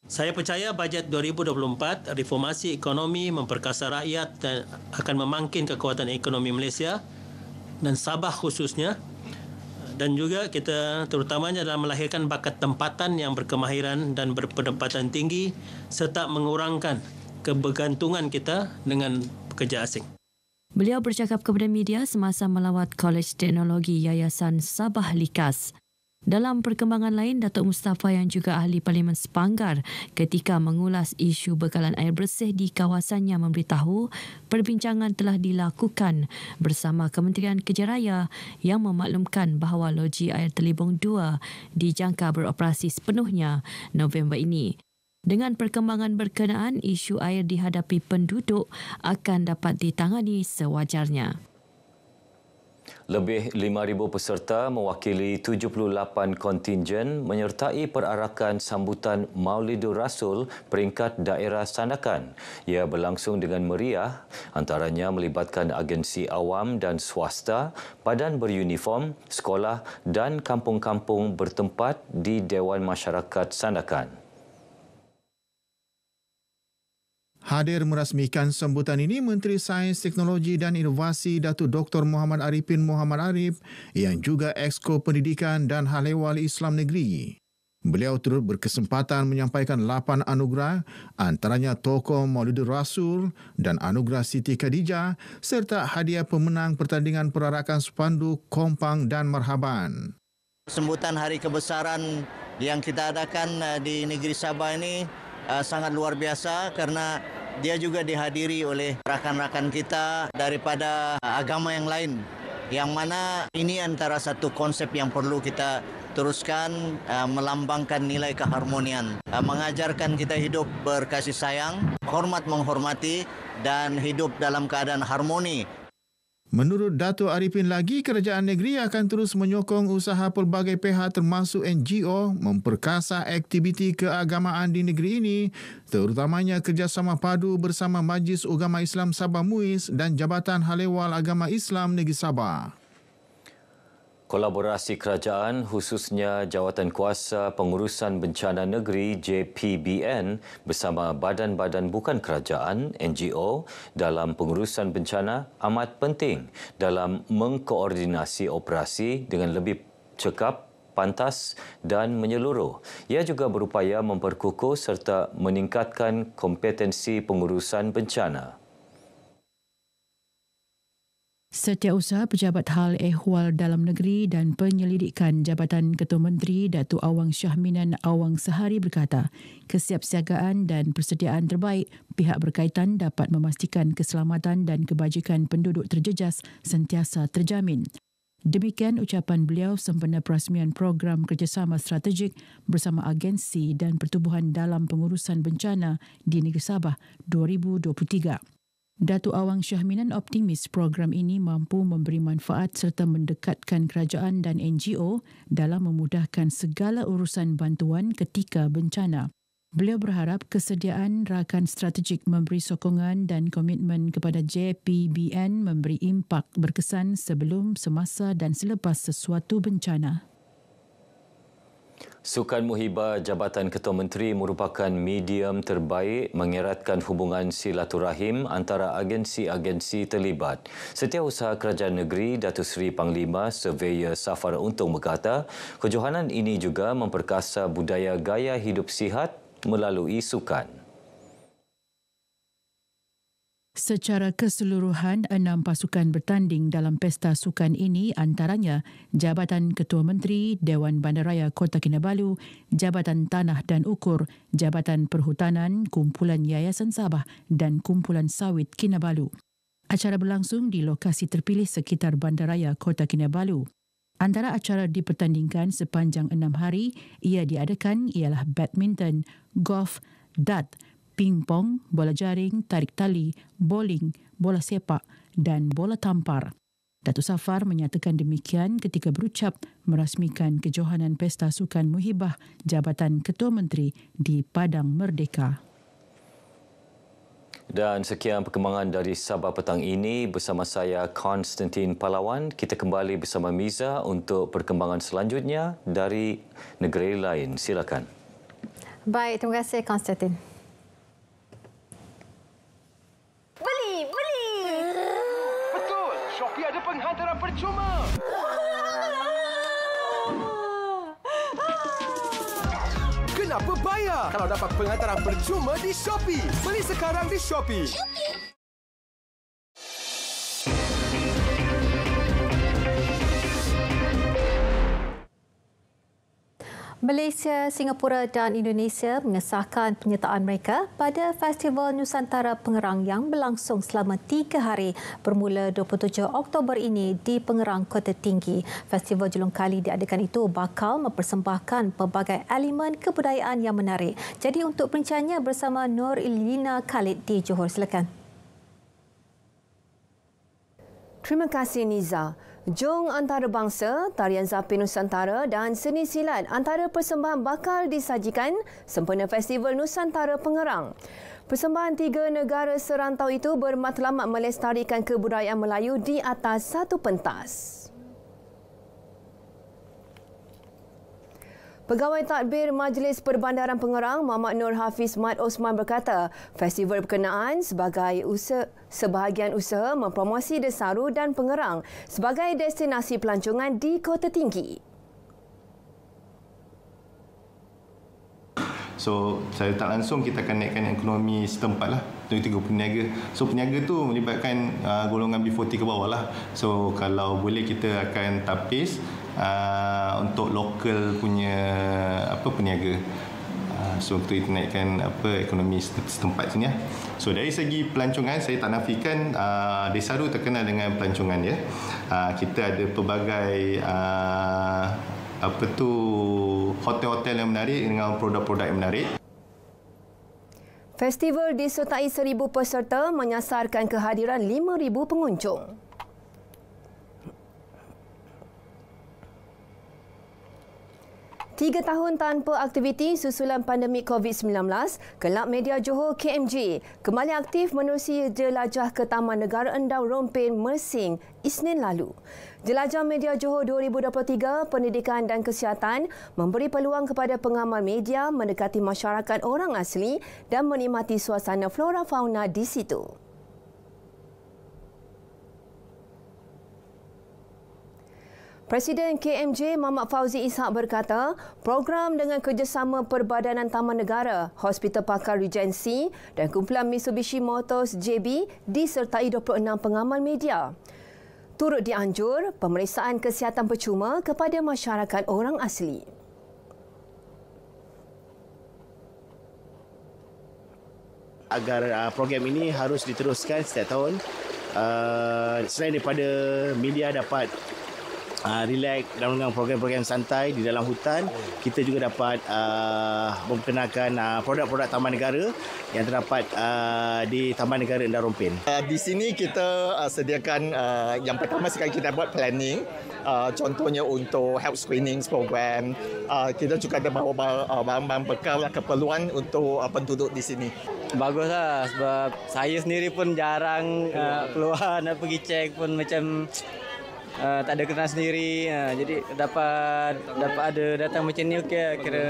Saya percaya bajet 2024 reformasi ekonomi memperkasa rakyat dan akan memangkin kekuatan ekonomi Malaysia dan Sabah khususnya, dan juga kita terutamanya dalam melahirkan bakat tempatan yang berkemahiran dan berpendapatan tinggi serta mengurangkan kebergantungan kita dengan pekerja asing. Beliau bercakap kepada media semasa melawat Kolej Teknologi Yayasan Sabah Likas. Dalam perkembangan lain, Datuk Mustafa yang juga ahli Parlimen Sepanggar ketika mengulas isu bekalan air bersih di kawasannya memberitahu perbincangan telah dilakukan bersama Kementerian Kerja Raya yang memaklumkan bahawa loji air Telibong 2 dijangka beroperasi sepenuhnya November ini. Dengan perkembangan berkenaan, isu air dihadapi penduduk akan dapat ditangani sewajarnya. Lebih 5,000 peserta mewakili 78 kontingen menyertai perarakan sambutan Maulidur Rasul peringkat daerah Sandakan. Ia berlangsung dengan meriah, antaranya melibatkan agensi awam dan swasta, badan beruniform, sekolah dan kampung-kampung bertempat di Dewan Masyarakat Sandakan. Hadir merasmikan sambutan ini Menteri Sains, Teknologi dan Inovasi Datuk Dr. Muhammad Arifin Muhammad Arif yang juga Exco Pendidikan dan Hal Ehwal Islam Negeri. Beliau turut berkesempatan menyampaikan 8 anugerah, antaranya Tokoh Maulidur Rasul dan Anugerah Siti Khadijah serta hadiah pemenang pertandingan perarakan spanduk Kompang dan Marhaban. Sambutan hari kebesaran yang kita adakan di negeri Sabah ini sangat luar biasa karena dia juga dihadiri oleh rakan-rakan kita daripada agama yang lain yang mana ini antara satu konsep yang perlu kita teruskan, melambangkan nilai keharmonian, mengajarkan kita hidup berkasih sayang, hormat menghormati dan hidup dalam keadaan harmoni. Menurut Dato' Arifin lagi, kerajaan negeri akan terus menyokong usaha pelbagai pihak termasuk NGO memperkasa aktiviti keagamaan di negeri ini, terutamanya kerjasama padu bersama Majlis Ugama Islam Sabah MUIS dan Jabatan Hal Ehwal Agama Islam Negeri Sabah. Kolaborasi kerajaan khususnya Jawatankuasa Pengurusan Bencana Negeri JPBN bersama badan-badan bukan kerajaan NGO dalam pengurusan bencana amat penting dalam mengkoordinasi operasi dengan lebih cekap, pantas dan menyeluruh. Ia juga berupaya memperkukuh serta meningkatkan kompetensi pengurusan bencana. Setiausaha Pejabat Hal Ehwal Dalam Negeri dan Penyelidikan Jabatan Ketua Menteri Datuk Awang Syahminan Awang Sehari berkata, kesiapsiagaan dan persediaan terbaik pihak berkaitan dapat memastikan keselamatan dan kebajikan penduduk terjejas sentiasa terjamin. Demikian ucapan beliau sempena perasmian program kerjasama strategik bersama agensi dan pertubuhan dalam pengurusan bencana di Negeri Sabah 2023. Datuk Awang Syahminan optimis program ini mampu memberi manfaat serta mendekatkan kerajaan dan NGO dalam memudahkan segala urusan bantuan ketika bencana. Beliau berharap kesediaan rakan strategik memberi sokongan dan komitmen kepada JPBN memberi impak berkesan sebelum, semasa dan selepas sesuatu bencana. Sukan Muhibah Jabatan Ketua Menteri merupakan medium terbaik mengeratkan hubungan silaturahim antara agensi-agensi terlibat. Setiausaha Kerajaan Negeri Datuk Seri Panglima Surveyor Safar Untung berkata, kejohanan ini juga memperkasa budaya gaya hidup sihat melalui sukan. Secara keseluruhan, 6 pasukan bertanding dalam pesta sukan ini antaranya Jabatan Ketua Menteri, Dewan Bandaraya Kota Kinabalu, Jabatan Tanah dan Ukur, Jabatan Perhutanan, Kumpulan Yayasan Sabah dan Kumpulan Sawit Kinabalu. Acara berlangsung di lokasi terpilih sekitar Bandaraya Kota Kinabalu. Antara acara dipertandingkan sepanjang 6 hari, ia diadakan ialah badminton, golf, dart, pingpong, bola jaring, tarik tali, bowling, bola sepak dan bola tampar. Datuk Safar menyatakan demikian ketika berucap merasmikan kejohanan Pesta Sukan Muhibah Jabatan Ketua Menteri di Padang Merdeka. Dan sekian perkembangan dari Sabah petang ini bersama saya Konstantin Palawan. Kita kembali bersama Miza untuk perkembangan selanjutnya dari negeri lain. Silakan. Baik, terima kasih Konstantin. Betul, Shopee ada penghantaran percuma. Kenapa bayar kalau dapat penghantaran percuma di Shopee? Beli sekarang di Shopee. Malaysia, Singapura dan Indonesia mengesahkan penyertaan mereka pada Festival Nusantara Pengerang yang berlangsung selama 3 hari bermula 27 Oktober ini di Pengerang Kota Tinggi. Festival julung kali diadakan itu bakal mempersembahkan pelbagai elemen kebudayaan yang menarik. Jadi untuk perancangannya bersama Nur Ilina Khalid di Johor. Silakan. Terima kasih Niza. Jong antarabangsa, tarian zapin Nusantara dan seni silat antara persembahan bakal disajikan sempena Festival Nusantara Pengerang. Persembahan 3 negara serantau itu bermatlamat melestarikan kebudayaan Melayu di atas satu pentas. Pegawai Tadbir Majlis Perbandaran Pengerang, Muhammad Nur Hafiz Mat Osman berkata, festival berkenaan sebahagian usaha mempromosi Desaru dan Pengerang sebagai destinasi pelancongan di Kota Tinggi. So, secara tak langsung kita akan naikkan ekonomi setempat lah. Itu peniaga. So, peniaga tu melibatkan golongan B40 ke bawah lah. So, kalau boleh kita akan tapis untuk lokal punya peniaga. So untuk itu naikkan ekonomi setempat sini. So dari segi pelancongan, saya tak nafikan Desaru terkenal dengan pelancongan ya. Kita ada pelbagai hotel-hotel yang menarik dengan produk-produk yang menarik. Festival disertai 1,000 peserta menyasarkan kehadiran 5,000 pengunjung. 3 tahun tanpa aktiviti susulan pandemik COVID-19, Kelab Media Johor KMJ kembali aktif menerusi jelajah ke Taman Negara Endau Rompin Mersing Isnin lalu. Jelajah Media Johor 2023 Pendidikan dan Kesihatan memberi peluang kepada pengamal media mendekati masyarakat orang asli dan menikmati suasana flora fauna di situ. Presiden KMJ Muhammad Fauzi Ishak berkata, program dengan kerjasama Perbadanan Taman Negara, Hospital Pakar Regency dan kumpulan Mitsubishi Motors JB disertai 26 pengamal media. Turut dianjur pemeriksaan kesihatan percuma kepada masyarakat orang asli. Agar program ini harus diteruskan setiap tahun, selain daripada media dapat relax dengan program-program santai di dalam hutan, kita juga dapat memperkenalkan produk-produk Taman Negara yang terdapat di Taman Negara Endau Rompin. Di sini kita sediakan yang pertama sekali kita buat planning, contohnya untuk health screening program. Kita juga ada bawa barang-barang bekal keperluan untuk penduduk di sini. Baguslah sebab saya sendiri pun jarang keluar nak pergi cek pun macam tak ada kenal sendiri, jadi dapat ada datang macam ni okey, kira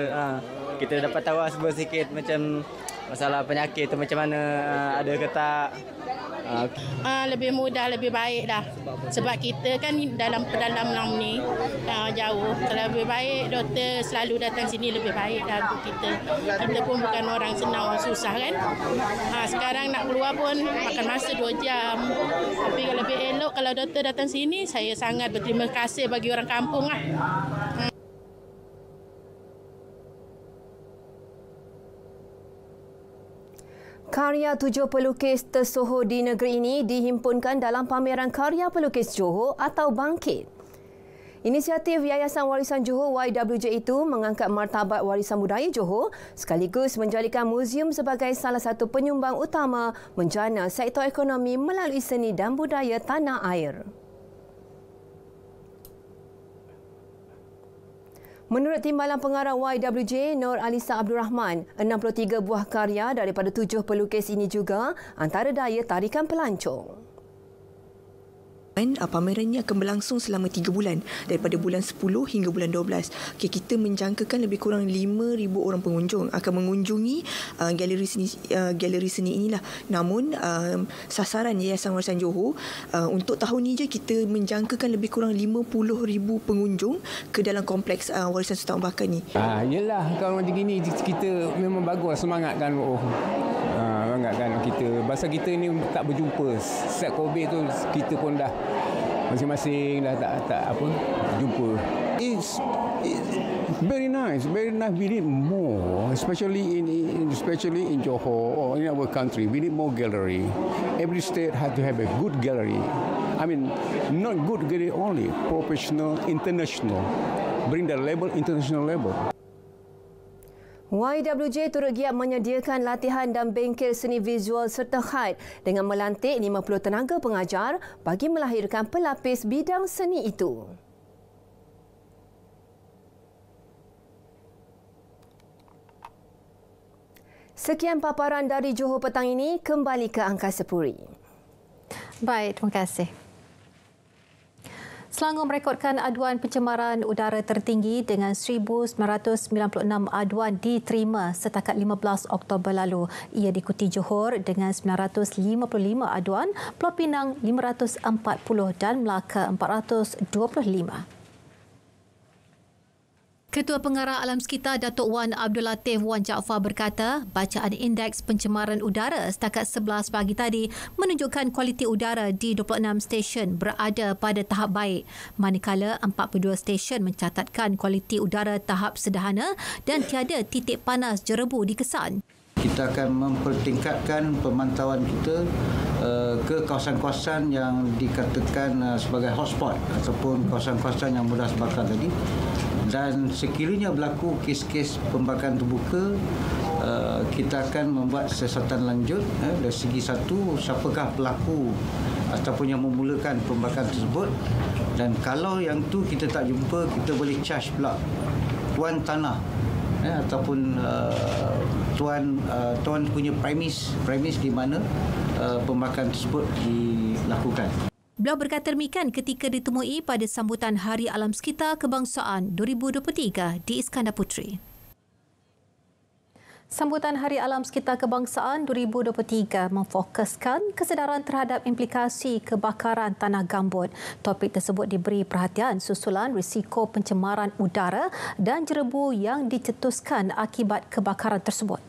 kita dapat tahu sedikit macam masalah penyakit tu macam mana, ada ke tak. Lebih mudah, lebih baik dah. Sebab kita kan dalam pedalaman ni jauh. Kalau lebih baik doktor selalu datang sini lebih baik dah untuk kita. Kita pun bukan orang senang, orang susah kan. Sekarang nak keluar pun makan masa 2 jam. Tapi kalau lebih elok kalau doktor datang sini, saya sangat berterima kasih bagi orang kampung lah. Karya 7 pelukis tersohor di negeri ini dihimpunkan dalam pameran Karya Pelukis Johor atau Bangkit. Inisiatif Yayasan Warisan Johor YWJ itu mengangkat martabat warisan budaya Johor sekaligus menjadikan muzium sebagai salah satu penyumbang utama menjana sektor ekonomi melalui seni dan budaya tanah air. Menurut Timbalan Pengarah YWJ, Nur Alisa Abdul Rahman, 63 buah karya daripada 7 pelukis ini juga antara daya tarikan pelancong. Pameran ini akan berlangsung selama 3 bulan daripada bulan 10 hingga bulan 12. Kita menjangkakan lebih kurang 5,000 orang pengunjung akan mengunjungi galeri seni inilah. Namun sasaran Yayasan Warisan Johor untuk tahun ini je kita menjangkakan lebih kurang 50,000 pengunjung ke dalam kompleks Warisan Sultan Abu Bakar ni. Yalah, kalau macam gini kita memang bagus semangat kan. Semangat kan kita. Pasal kita ni tak berjumpa. Sejak COVID tu kita pun dah masing-masing dah tak jumpa. It's very nice. We need more, especially in Johor or in our country. We need more gallery. Every state has to have a good gallery. I mean, not good gallery only, professional, international. Bring the level international level. YWJ turut giat menyediakan latihan dan bengkel seni visual serta khat dengan melantik 50 tenaga pengajar bagi melahirkan pelapis bidang seni itu. Sekian paparan dari Johor petang ini, kembali ke Angkasa Puri. Baik, terima kasih. Selangor merekodkan aduan pencemaran udara tertinggi dengan 1,996 aduan diterima setakat 15 Oktober lalu. Ia diikuti Johor dengan 955 aduan, Pulau Pinang 540 dan Melaka 425. Ketua Pengarah Alam Sekitar Datuk Wan Abdul Latif Wan Jaafar berkata, bacaan indeks pencemaran udara setakat 11 pagi tadi menunjukkan kualiti udara di 26 stesen berada pada tahap baik, manakala 42 stesen mencatatkan kualiti udara tahap sederhana dan tiada titik panas jerebu dikesan. Kita akan mempertingkatkan pemantauan kita ke kawasan-kawasan yang dikatakan sebagai hotspot ataupun kawasan-kawasan yang mudah terbakar tadi. Dan sekiranya berlaku kes-kes pembakaran terbuka, kita akan membuat siasatan lanjut dari segi satu, siapakah pelaku ataupun yang memulakan pembakaran tersebut, dan kalau yang tu kita tak jumpa, kita boleh charge pula tuan tanah ataupun tuan punya premis di mana pembakaran tersebut dilakukan. Beliau berkata demikian ketika ditemui pada sambutan Hari Alam Sekitar Kebangsaan 2023 di Iskandar Puteri. Sambutan Hari Alam Sekitar Kebangsaan 2023 memfokuskan kesedaran terhadap implikasi kebakaran tanah gambut. Topik tersebut diberi perhatian susulan risiko pencemaran udara dan jerebu yang dicetuskan akibat kebakaran tersebut.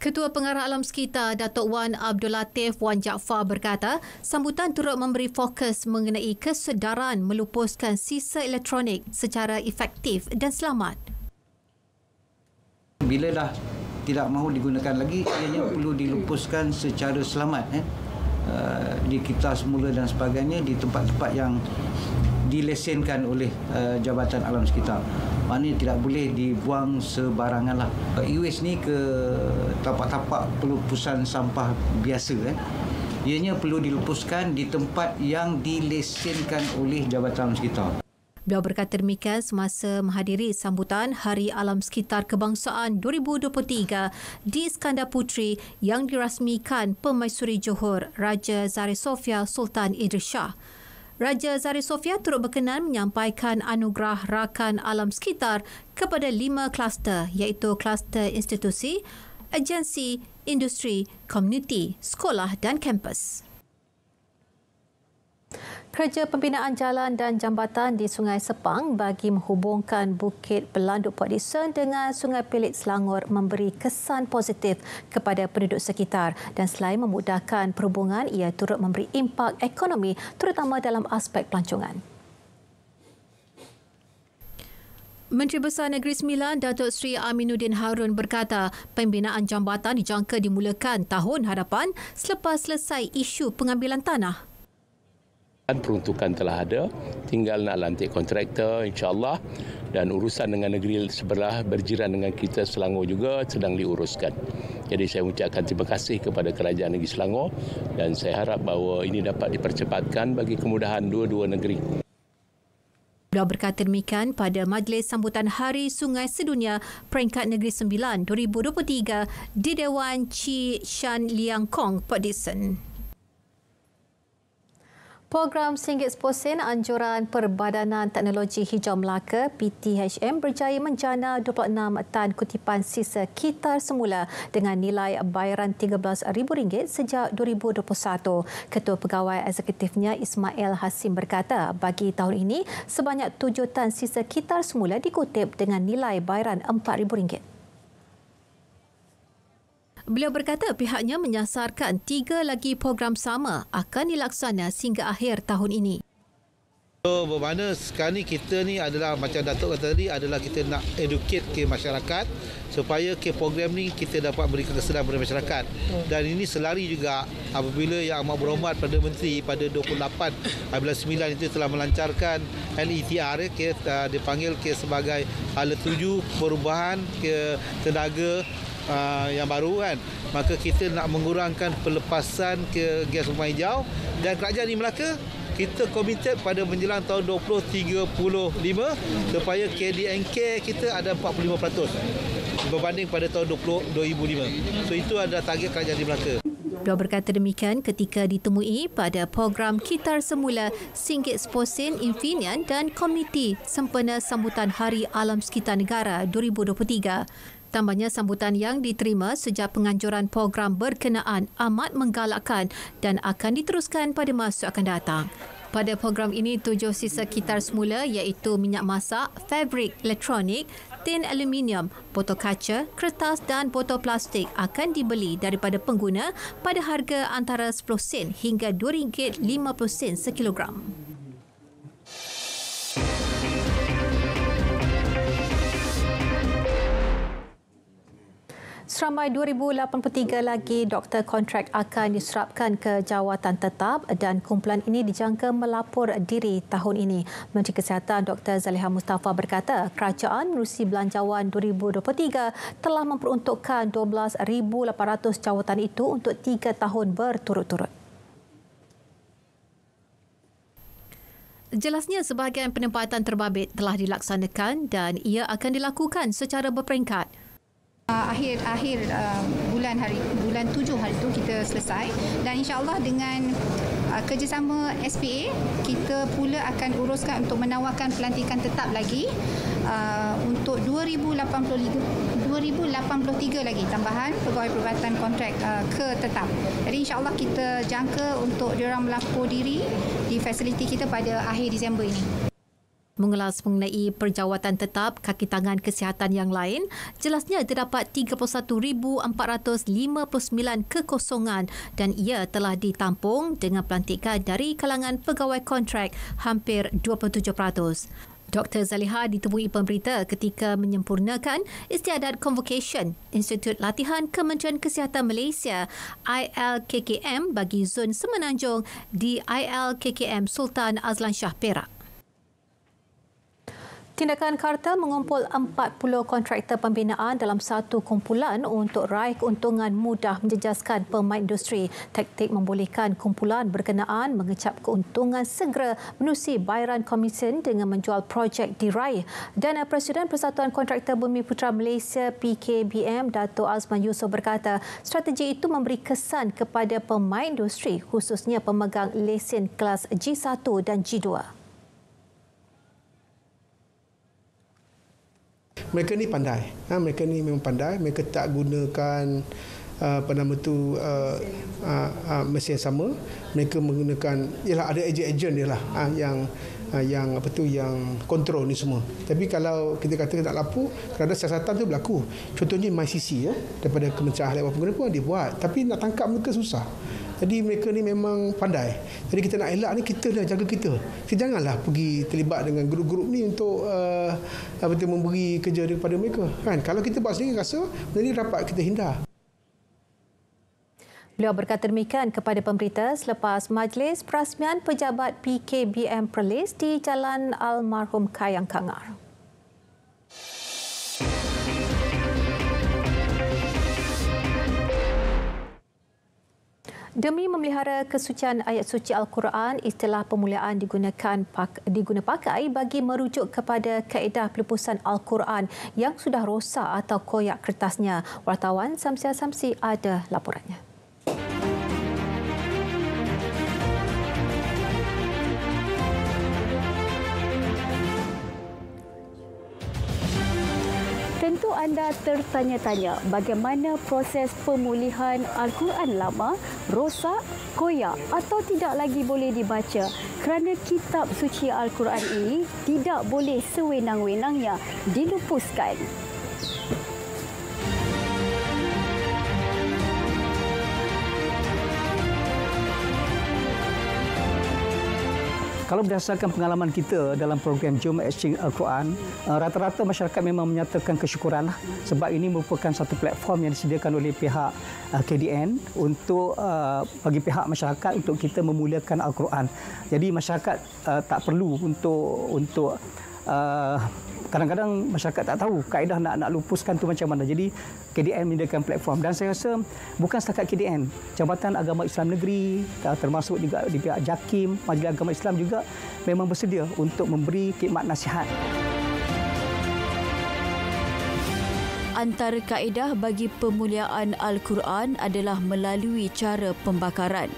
Ketua Pengarah Alam Sekitar Datuk Wan Abdul Latif Wan Jaafar berkata, sambutan turut memberi fokus mengenai kesedaran melupuskan sisa elektronik secara efektif dan selamat. Bila dah tidak mahu digunakan lagi, ianya perlu dilupuskan secara selamat di kitar semula dan sebagainya di tempat-tempat yang dilesenkan oleh Jabatan Alam Sekitar. Maknanya tidak boleh dibuang sebarangan lah. E-waste ni ke tapak-tapak pelupusan sampah biasa. Ianya perlu dilupuskan di tempat yang dilesenkan oleh Jabatan Alam Sekitar. Beliau berkata demikian semasa menghadiri sambutan Hari Alam Sekitar Kebangsaan 2023 di Iskandar Puteri yang dirasmikan Pemaisuri Johor Raja Zahir Sofia Sultan Idris Shah. Raja Zahir Sofia turut berkenan menyampaikan anugerah rakan alam sekitar kepada 5 kluster, iaitu kluster institusi, agensi, industri, komuniti, sekolah dan kampus. Kerja pembinaan jalan dan jambatan di Sungai Sepang bagi menghubungkan Bukit Belanduk Port Dickson dengan Sungai Pelik Selangor memberi kesan positif kepada penduduk sekitar, dan selain memudahkan perhubungan, ia turut memberi impak ekonomi terutama dalam aspek pelancongan. Menteri Besar Negeri Sembilan Datuk Seri Aminuddin Harun berkata, pembinaan jambatan dijangka dimulakan tahun hadapan selepas selesai isu pengambilan tanah. Peruntukan telah ada, tinggal nak lantik kontraktor insya-Allah, dan urusan dengan negeri sebelah berjiran dengan kita Selangor juga sedang diuruskan. Jadi saya ucapkan terima kasih kepada Kerajaan Negeri Selangor dan saya harap bahawa ini dapat dipercepatkan bagi kemudahan dua-dua negeri. Beliau berkata demikian pada majlis sambutan Hari Sungai Sedunia Peringkat Negeri Sembilan 2023 di Dewan Chi Shan Liang Kong, Port Dickson. Program RM1 Anjuran Perbadanan Teknologi Hijau Melaka PTHM berjaya menjana 26 tan kutipan sisa kitar semula dengan nilai bayaran RM13,000 sejak 2021. Ketua Pegawai Eksekutifnya Ismail Hasim berkata, bagi tahun ini sebanyak 7 tan sisa kitar semula dikutip dengan nilai bayaran RM4,000. Beliau berkata pihaknya menyasarkan 3 lagi program sama akan dilaksana sehingga akhir tahun ini. So, bermakna sekarang ni kita ni adalah macam Datuk kata tadi, adalah kita nak educate ke masyarakat supaya ke program ni kita dapat berikan kesedaran kepada masyarakat. Dan ini selari juga apabila Yang Amat Berhormat Perdana Menteri pada 28 bulan 9 itu telah melancarkan LETR, dipanggil sebagai hala tuju perubahan ke tenaga yang baru kan. Maka kita nak mengurangkan pelepasan ke gas rumah hijau, dan Kerajaan di Melaka kita komited pada menjelang tahun 2035 supaya KDNK kita ada 45% berbanding pada tahun 2005. So itu adalah target Kerajaan di Melaka. Beliau berkata demikian ketika ditemui pada program Kitar Semula Singgit Sposin Infinian dan Komiti Sempena Sambutan Hari Alam Sekitar Negara 2023. Tambahnya, sambutan yang diterima sejak penganjuran program berkenaan amat menggalakkan dan akan diteruskan pada masa akan datang. Pada program ini, 7 sisa kitar semula iaitu minyak masak, fabrik elektronik, tin aluminium, botol kaca, kertas dan botol plastik akan dibeli daripada pengguna pada harga antara 10 sen hingga RM2.50 sekilogram. Seramai 2,083 lagi doktor kontrak akan diserapkan ke jawatan tetap dan kumpulan ini dijangka melapor diri tahun ini. Menteri Kesihatan Dr. Zaliha Mustafa berkata kerajaan menerusi Belanjawan 2023 telah memperuntukkan 12,800 jawatan itu untuk 3 tahun berturut-turut. Jelasnya sebahagian penempatan terbabit telah dilaksanakan dan ia akan dilakukan secara berperingkat. Akhir bulan 7 hari itu kita selesai dan insya-Allah dengan kerjasama SPA kita pula akan uruskan untuk menawarkan pelantikan tetap lagi untuk 2083 lagi tambahan pegawai perubatan kontrak ke tetap. Jadi insya-Allah kita jangka untuk diorang melapor diri di fasiliti kita pada akhir Disember ini. Mengulas mengenai perjawatan tetap kaki tangan kesihatan yang lain, jelasnya terdapat 31,459 kekosongan dan ia telah ditampung dengan pelantikan dari kalangan pegawai kontrak hampir 27%. Dr. Zaliha ditemui pemberita ketika menyempurnakan istiadat convocation Institut Latihan Kementerian Kesihatan Malaysia ILKKM bagi Zon Semenanjung di ILKKM Sultan Azlan Shah Perak. Tindakan kartel mengumpul 40 kontraktor pembinaan dalam satu kumpulan untuk raih keuntungan mudah menjejaskan pemain industri. Taktik membolehkan kumpulan berkenaan mengecap keuntungan segera menerusi bayaran komisen dengan menjual projek diraih. Dan Presiden Persatuan Kontraktor Bumi Putra Malaysia PKBM Dato' Azman Yusof berkata strategi itu memberi kesan kepada pemain industri khususnya pemegang lesen kelas G1 dan G2. Mereka ni pandai. Mereka ni memang pandai. Mereka tak gunakan mesin sama. Mereka menggunakan ada ejen-ejen dia lah yang kontrol ni semua. Tapi kalau kita kata tak lapor, kerana siasatan tu berlaku. Contohnya MyCC daripada Kementerian Ahli Pengguna pun dia buat. Tapi nak tangkap mereka susah. Jadi mereka ni memang pandai. Jadi kita nak elak ni, kita dah jaga kita. Kita janganlah pergi terlibat dengan grup-grup ni untuk memberi kerja kepada mereka. Kan? Kalau kita buat sendiri rasa benda ni dapat kita hindar. Beliau berkata demikian kepada pemberita selepas majlis perasmian pejabat PKBM Perlis di Jalan Almarhum Kayang Kangar. Demi memelihara kesucian ayat suci Al-Quran, istilah pemuliaan diguna pakai bagi merujuk kepada kaedah pelepasan Al-Quran yang sudah rosak atau koyak kertasnya. Wartawan Samsia Samsi ada laporannya. Tentu anda tertanya-tanya bagaimana proses pemulihan Al-Quran lama, rosak, koyak atau tidak lagi boleh dibaca kerana kitab suci Al-Quran ini tidak boleh sewenang-wenangnya dilupuskan. Kalau berdasarkan pengalaman kita dalam program Jom Exchange Al-Quran, rata-rata masyarakat memang menyatakan kesyukuran sebab ini merupakan satu platform yang disediakan oleh pihak KDN untuk bagi pihak masyarakat untuk kita memuliakan Al-Quran. Jadi masyarakat tak perlu untuk kadang-kadang masyarakat tak tahu kaedah nak lupuskan tu macam mana. Jadi KDN menyediakan platform dan saya rasa bukan setakat KDN, Jabatan Agama Islam Negeri termasuk juga di pihak JAKIM, Majlis Agama Islam juga memang bersedia untuk memberi khidmat nasihat. Antara kaedah bagi pemuliaan Al-Quran adalah melalui cara pembakaran.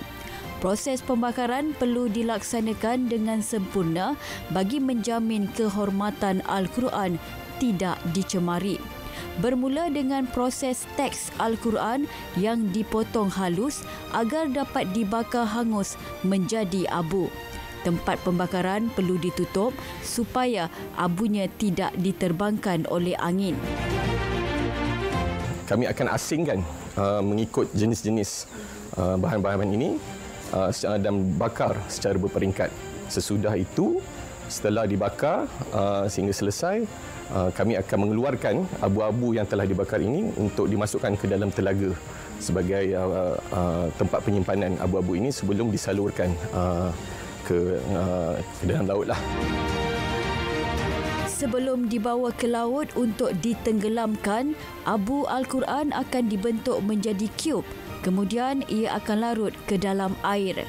Proses pembakaran perlu dilaksanakan dengan sempurna bagi menjamin kehormatan Al-Quran tidak dicemari. Bermula dengan proses teks Al-Quran yang dipotong halus agar dapat dibakar hangus menjadi abu. tempat pembakaran perlu ditutup supaya abunya tidak diterbangkan oleh angin. Kami akan asingkan mengikut jenis-jenis bahan-bahan ini dan bakar secara berperingkat. Sesudah itu, setelah dibakar sehingga selesai, kami akan mengeluarkan abu-abu yang telah dibakar ini untuk dimasukkan ke dalam telaga sebagai tempat penyimpanan abu-abu ini sebelum disalurkan ke dalam laut lah. Sebelum dibawa ke laut untuk ditenggelamkan, abu Al-Quran akan dibentuk menjadi cube. Kemudian ia akan larut ke dalam air.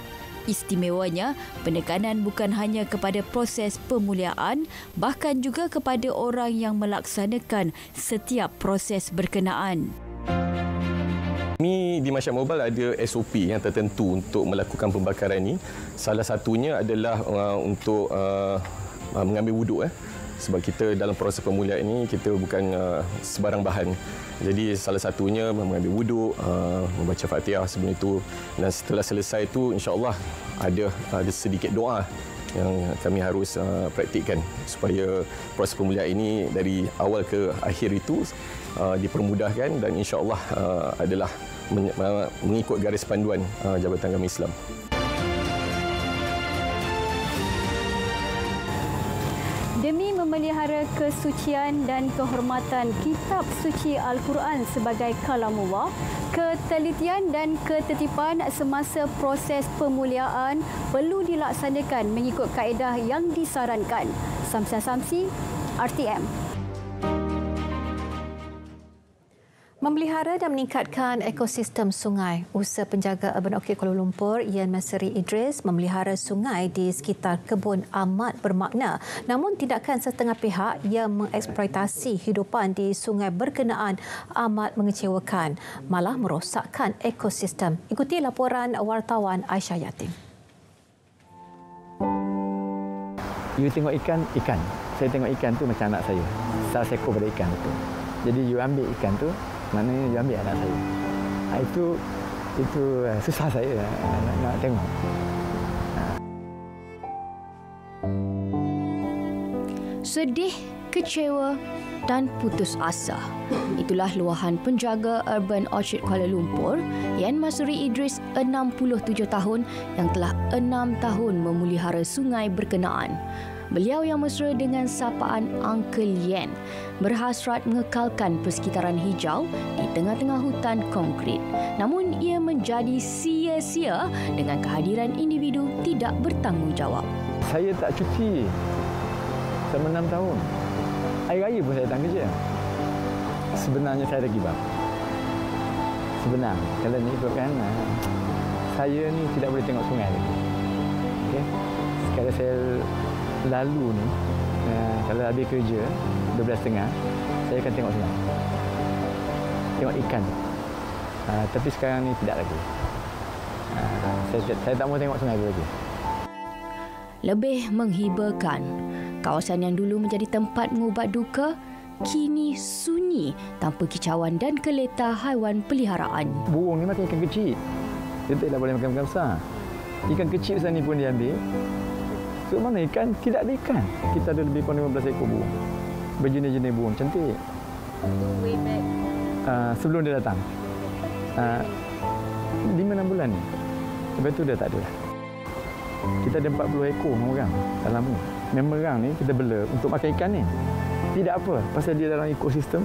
Istimewanya, penekanan bukan hanya kepada proses pemuliaan, bahkan juga kepada orang yang melaksanakan setiap proses berkenaan. Kami di Masjid Mobile ada SOP yang tertentu untuk melakukan pembakaran ini. Salah satunya adalah untuk mengambil wuduk. Sebab kita dalam proses pemuliaan ini, kita bukan sebarang bahan. Jadi salah satunya mengambil wuduk, membaca Fatihah sebelum itu. Dan setelah selesai itu, insya-Allah ada sedikit doa yang kami harus praktikkan supaya proses pemuliaan ini dari awal ke akhir itu dipermudahkan dan insya-Allah adalah mengikut garis panduan Jabatan Agama Islam. Demi memelihara kesucian dan kehormatan kitab suci Al-Quran sebagai kalamullah, ketelitian dan ketertiban semasa proses pemuliaan perlu dilaksanakan mengikut kaedah yang disarankan. Samsia Samsi, RTM. Memelihara dan meningkatkan ekosistem sungai. Usaha penjaga Urban Orchid Kuala Lumpur, Ian Masri Idris, memelihara sungai di sekitar kebun amat bermakna. Namun tindakan setengah pihak yang mengeksploitasi hidupan di sungai berkenaan amat mengecewakan, malah merosakkan ekosistem. Ikuti laporan wartawan Aisyah Yatim. You tengok ikan. Saya tengok ikan tu macam anak saya. Salah seekor pada ikan tu. Jadi you ambil ikan tu, maknanya you ambil anak saya. Itu susah saya nak tengok. Sedih, kecewa dan putus asa. Itulah luahan penjaga Urban Orchid Kuala Lumpur, Ian Masri Idris, 67 tahun yang telah 6 tahun memelihara sungai berkenaan. Beliau yang mesra dengan sapaan Uncle Yen berhasrat mengekalkan persekitaran hijau di tengah-tengah hutan konkrit. Namun ia menjadi sia-sia dengan kehadiran individu tidak bertanggungjawab. Saya tak cuti selama 6 tahun. Hari raya pun saya datang kerja. Sebenarnya saya ada gibah. Sebenar, kalau ni ikutkan, saya ni tidak boleh tengok sungai lagi. Okay? Sekarang saya lalu ni, kalau habis kerja 12.30, saya akan tengok sungai, tengok ikan. Tapi sekarang ni tidak lagi. Saya tak mau tengok sungai lagi. Lebih menghiburkan, kawasan yang dulu menjadi tempat mengubat duka kini sunyi tanpa kicauan dan keleta haiwan peliharaan. Burung ni makan ikan kecil. Dia tak boleh makan ikan besar. Ikan kecil besar ni pun dia ambil. So mana ikan? Tidak ada ikan. Kita ada lebih kurang 15 ekor burung. Berjenis-jenis burung cantik. Way back. Sebelum dia datang. 5-6 bulan ni. Lepas tu dia tak ada. Kita ada 40 ekor memerang dalam ni. Memerang ni kita bela untuk makan ikan ni. Tidak apa, pasal dia dalam ekosistem.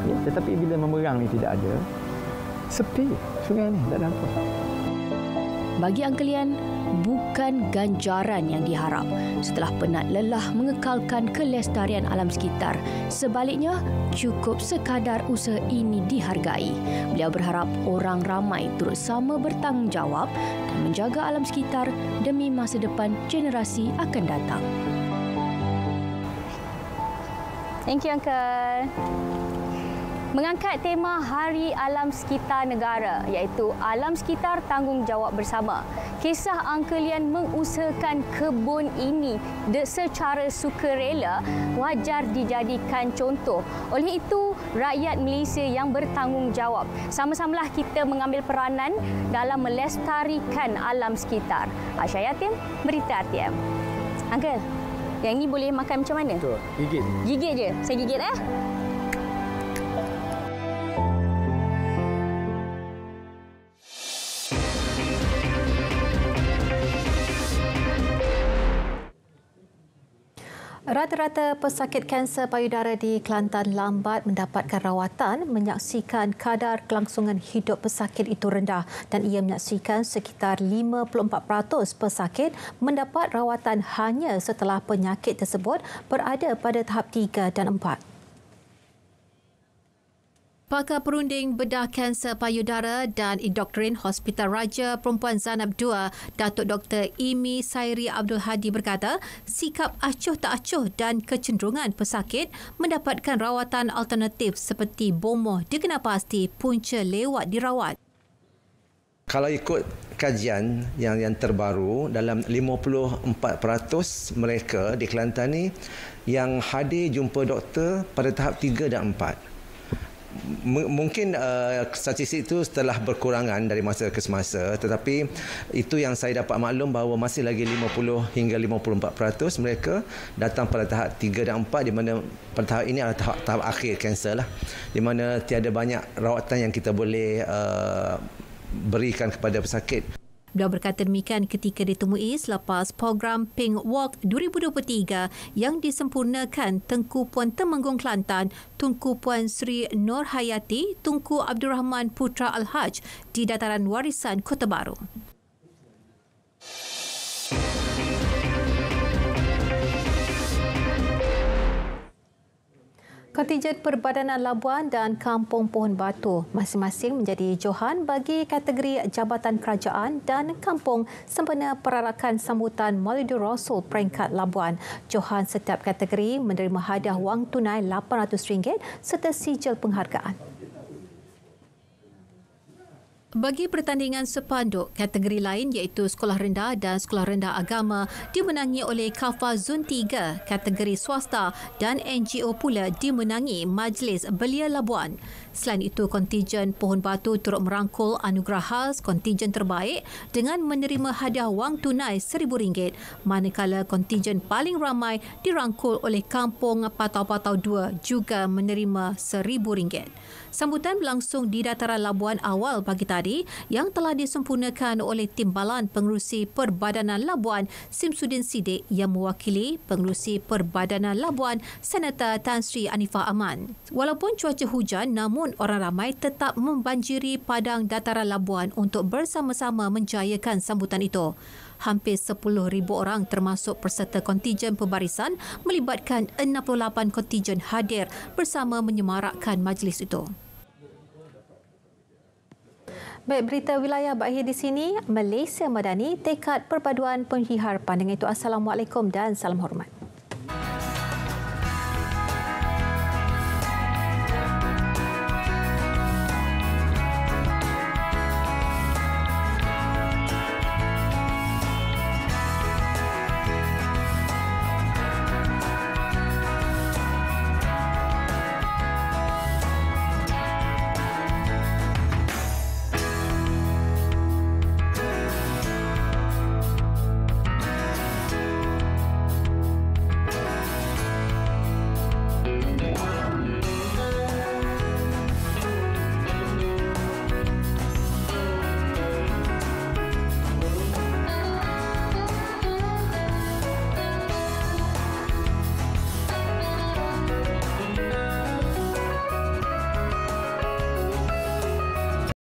Ya, tetapi bila memerang ni tidak ada, sepi sungai ni, tak ada apa. Bagi Uncle Yen, bukan ganjaran yang diharap setelah penat lelah mengekalkan kelestarian alam sekitar. Sebaliknya, cukup sekadar usaha ini dihargai. Beliau berharap orang ramai turut sama bertanggungjawab dan menjaga alam sekitar demi masa depan generasi akan datang. Thank you, Uncle. mengangkat tema Hari Alam Sekitar Negara iaitu Alam Sekitar Tanggungjawab Bersama. Kisah Angkelian mengusahakan kebun ini secara sukarela wajar dijadikan contoh. Oleh itu, rakyat Malaysia yang bertanggungjawab. Sama-samalah kita mengambil peranan dalam melestarikan alam sekitar. Aisyah Yatim, Berita RTM. Uncle, yang ni boleh makan macam mana? Betul, gigit. Gigit je. Saya gigit Rata-rata pesakit kanser payudara di Kelantan lambat mendapatkan rawatan menyaksikan kadar kelangsungan hidup pesakit itu rendah dan ia menyaksikan sekitar 54% pesakit mendapat rawatan hanya setelah penyakit tersebut berada pada tahap 3 dan 4. Pakar Perunding Bedah Kanser Payudara dan Endoktrin Hospital Raja Perempuan Zanab II, Datuk Dr. Imi Sairi Abdul Hadi berkata, sikap acuh tak acuh dan kecenderungan pesakit mendapatkan rawatan alternatif seperti bomoh dikenal pasti punca lewat dirawat. Kalau ikut kajian yang terbaru, dalam 54% mereka di Kelantan ni yang hadir jumpa doktor pada tahap 3 dan 4. Mungkin statistik itu telah berkurangan dari masa ke semasa, tetapi itu yang saya dapat maklum bahawa masih lagi 50 hingga 54% mereka datang pada tahap 3 dan 4, di mana pada tahap ini adalah tahap akhir kanser lah, di mana tiada banyak rawatan yang kita boleh berikan kepada pesakit. Beliau berkata demikian ketika ditemui selepas program Pink Walk 2023 yang disempurnakan Tengku Puan Temenggung Kelantan, Tunku Puan Sri Nur Hayati, Tunku Abdul Rahman Putra Al-Haj di Dataran Warisan Kota Baru. Kontijen Perbadanan Labuan dan Kampung Pohon Batu masing-masing menjadi johan bagi kategori Jabatan Kerajaan dan Kampung sempena perarakan sambutan Maulidur Rasul peringkat Labuan. Johan setiap kategori menerima hadiah wang tunai RM800 serta sijil penghargaan. Bagi pertandingan sepanduk, kategori lain iaitu Sekolah Rendah dan Sekolah Rendah Agama dimenangi oleh Kafa Zon 3, kategori swasta dan NGO pula dimenangi Majlis Belia Labuan. Selain itu, kontijen Pohon Batu turut merangkul anugerah khas kontijen terbaik dengan menerima hadiah wang tunai RM1,000, manakala kontijen paling ramai dirangkul oleh Kampung Patau-Patau 2 juga menerima RM1,000. Sambutan berlangsung di Dataran Labuan awal pagi tadi yang telah disempurnakan oleh Timbalan Pengerusi Perbadanan Labuan Simsudin Siddiq yang mewakili Pengerusi Perbadanan Labuan Senator Tan Sri Anifah Aman. Walaupun cuaca hujan, namun orang ramai tetap membanjiri padang Dataran Labuan untuk bersama-sama menjayakan sambutan itu. Hampir 10,000 orang termasuk peserta kontijen pembarisan melibatkan 68 kontijen hadir bersama menyemarakkan majlis itu. Baik, berita wilayah berakhir di sini. Malaysia Madani tekad perpaduan penghihar. Dengan itu, Assalamualaikum dan salam hormat.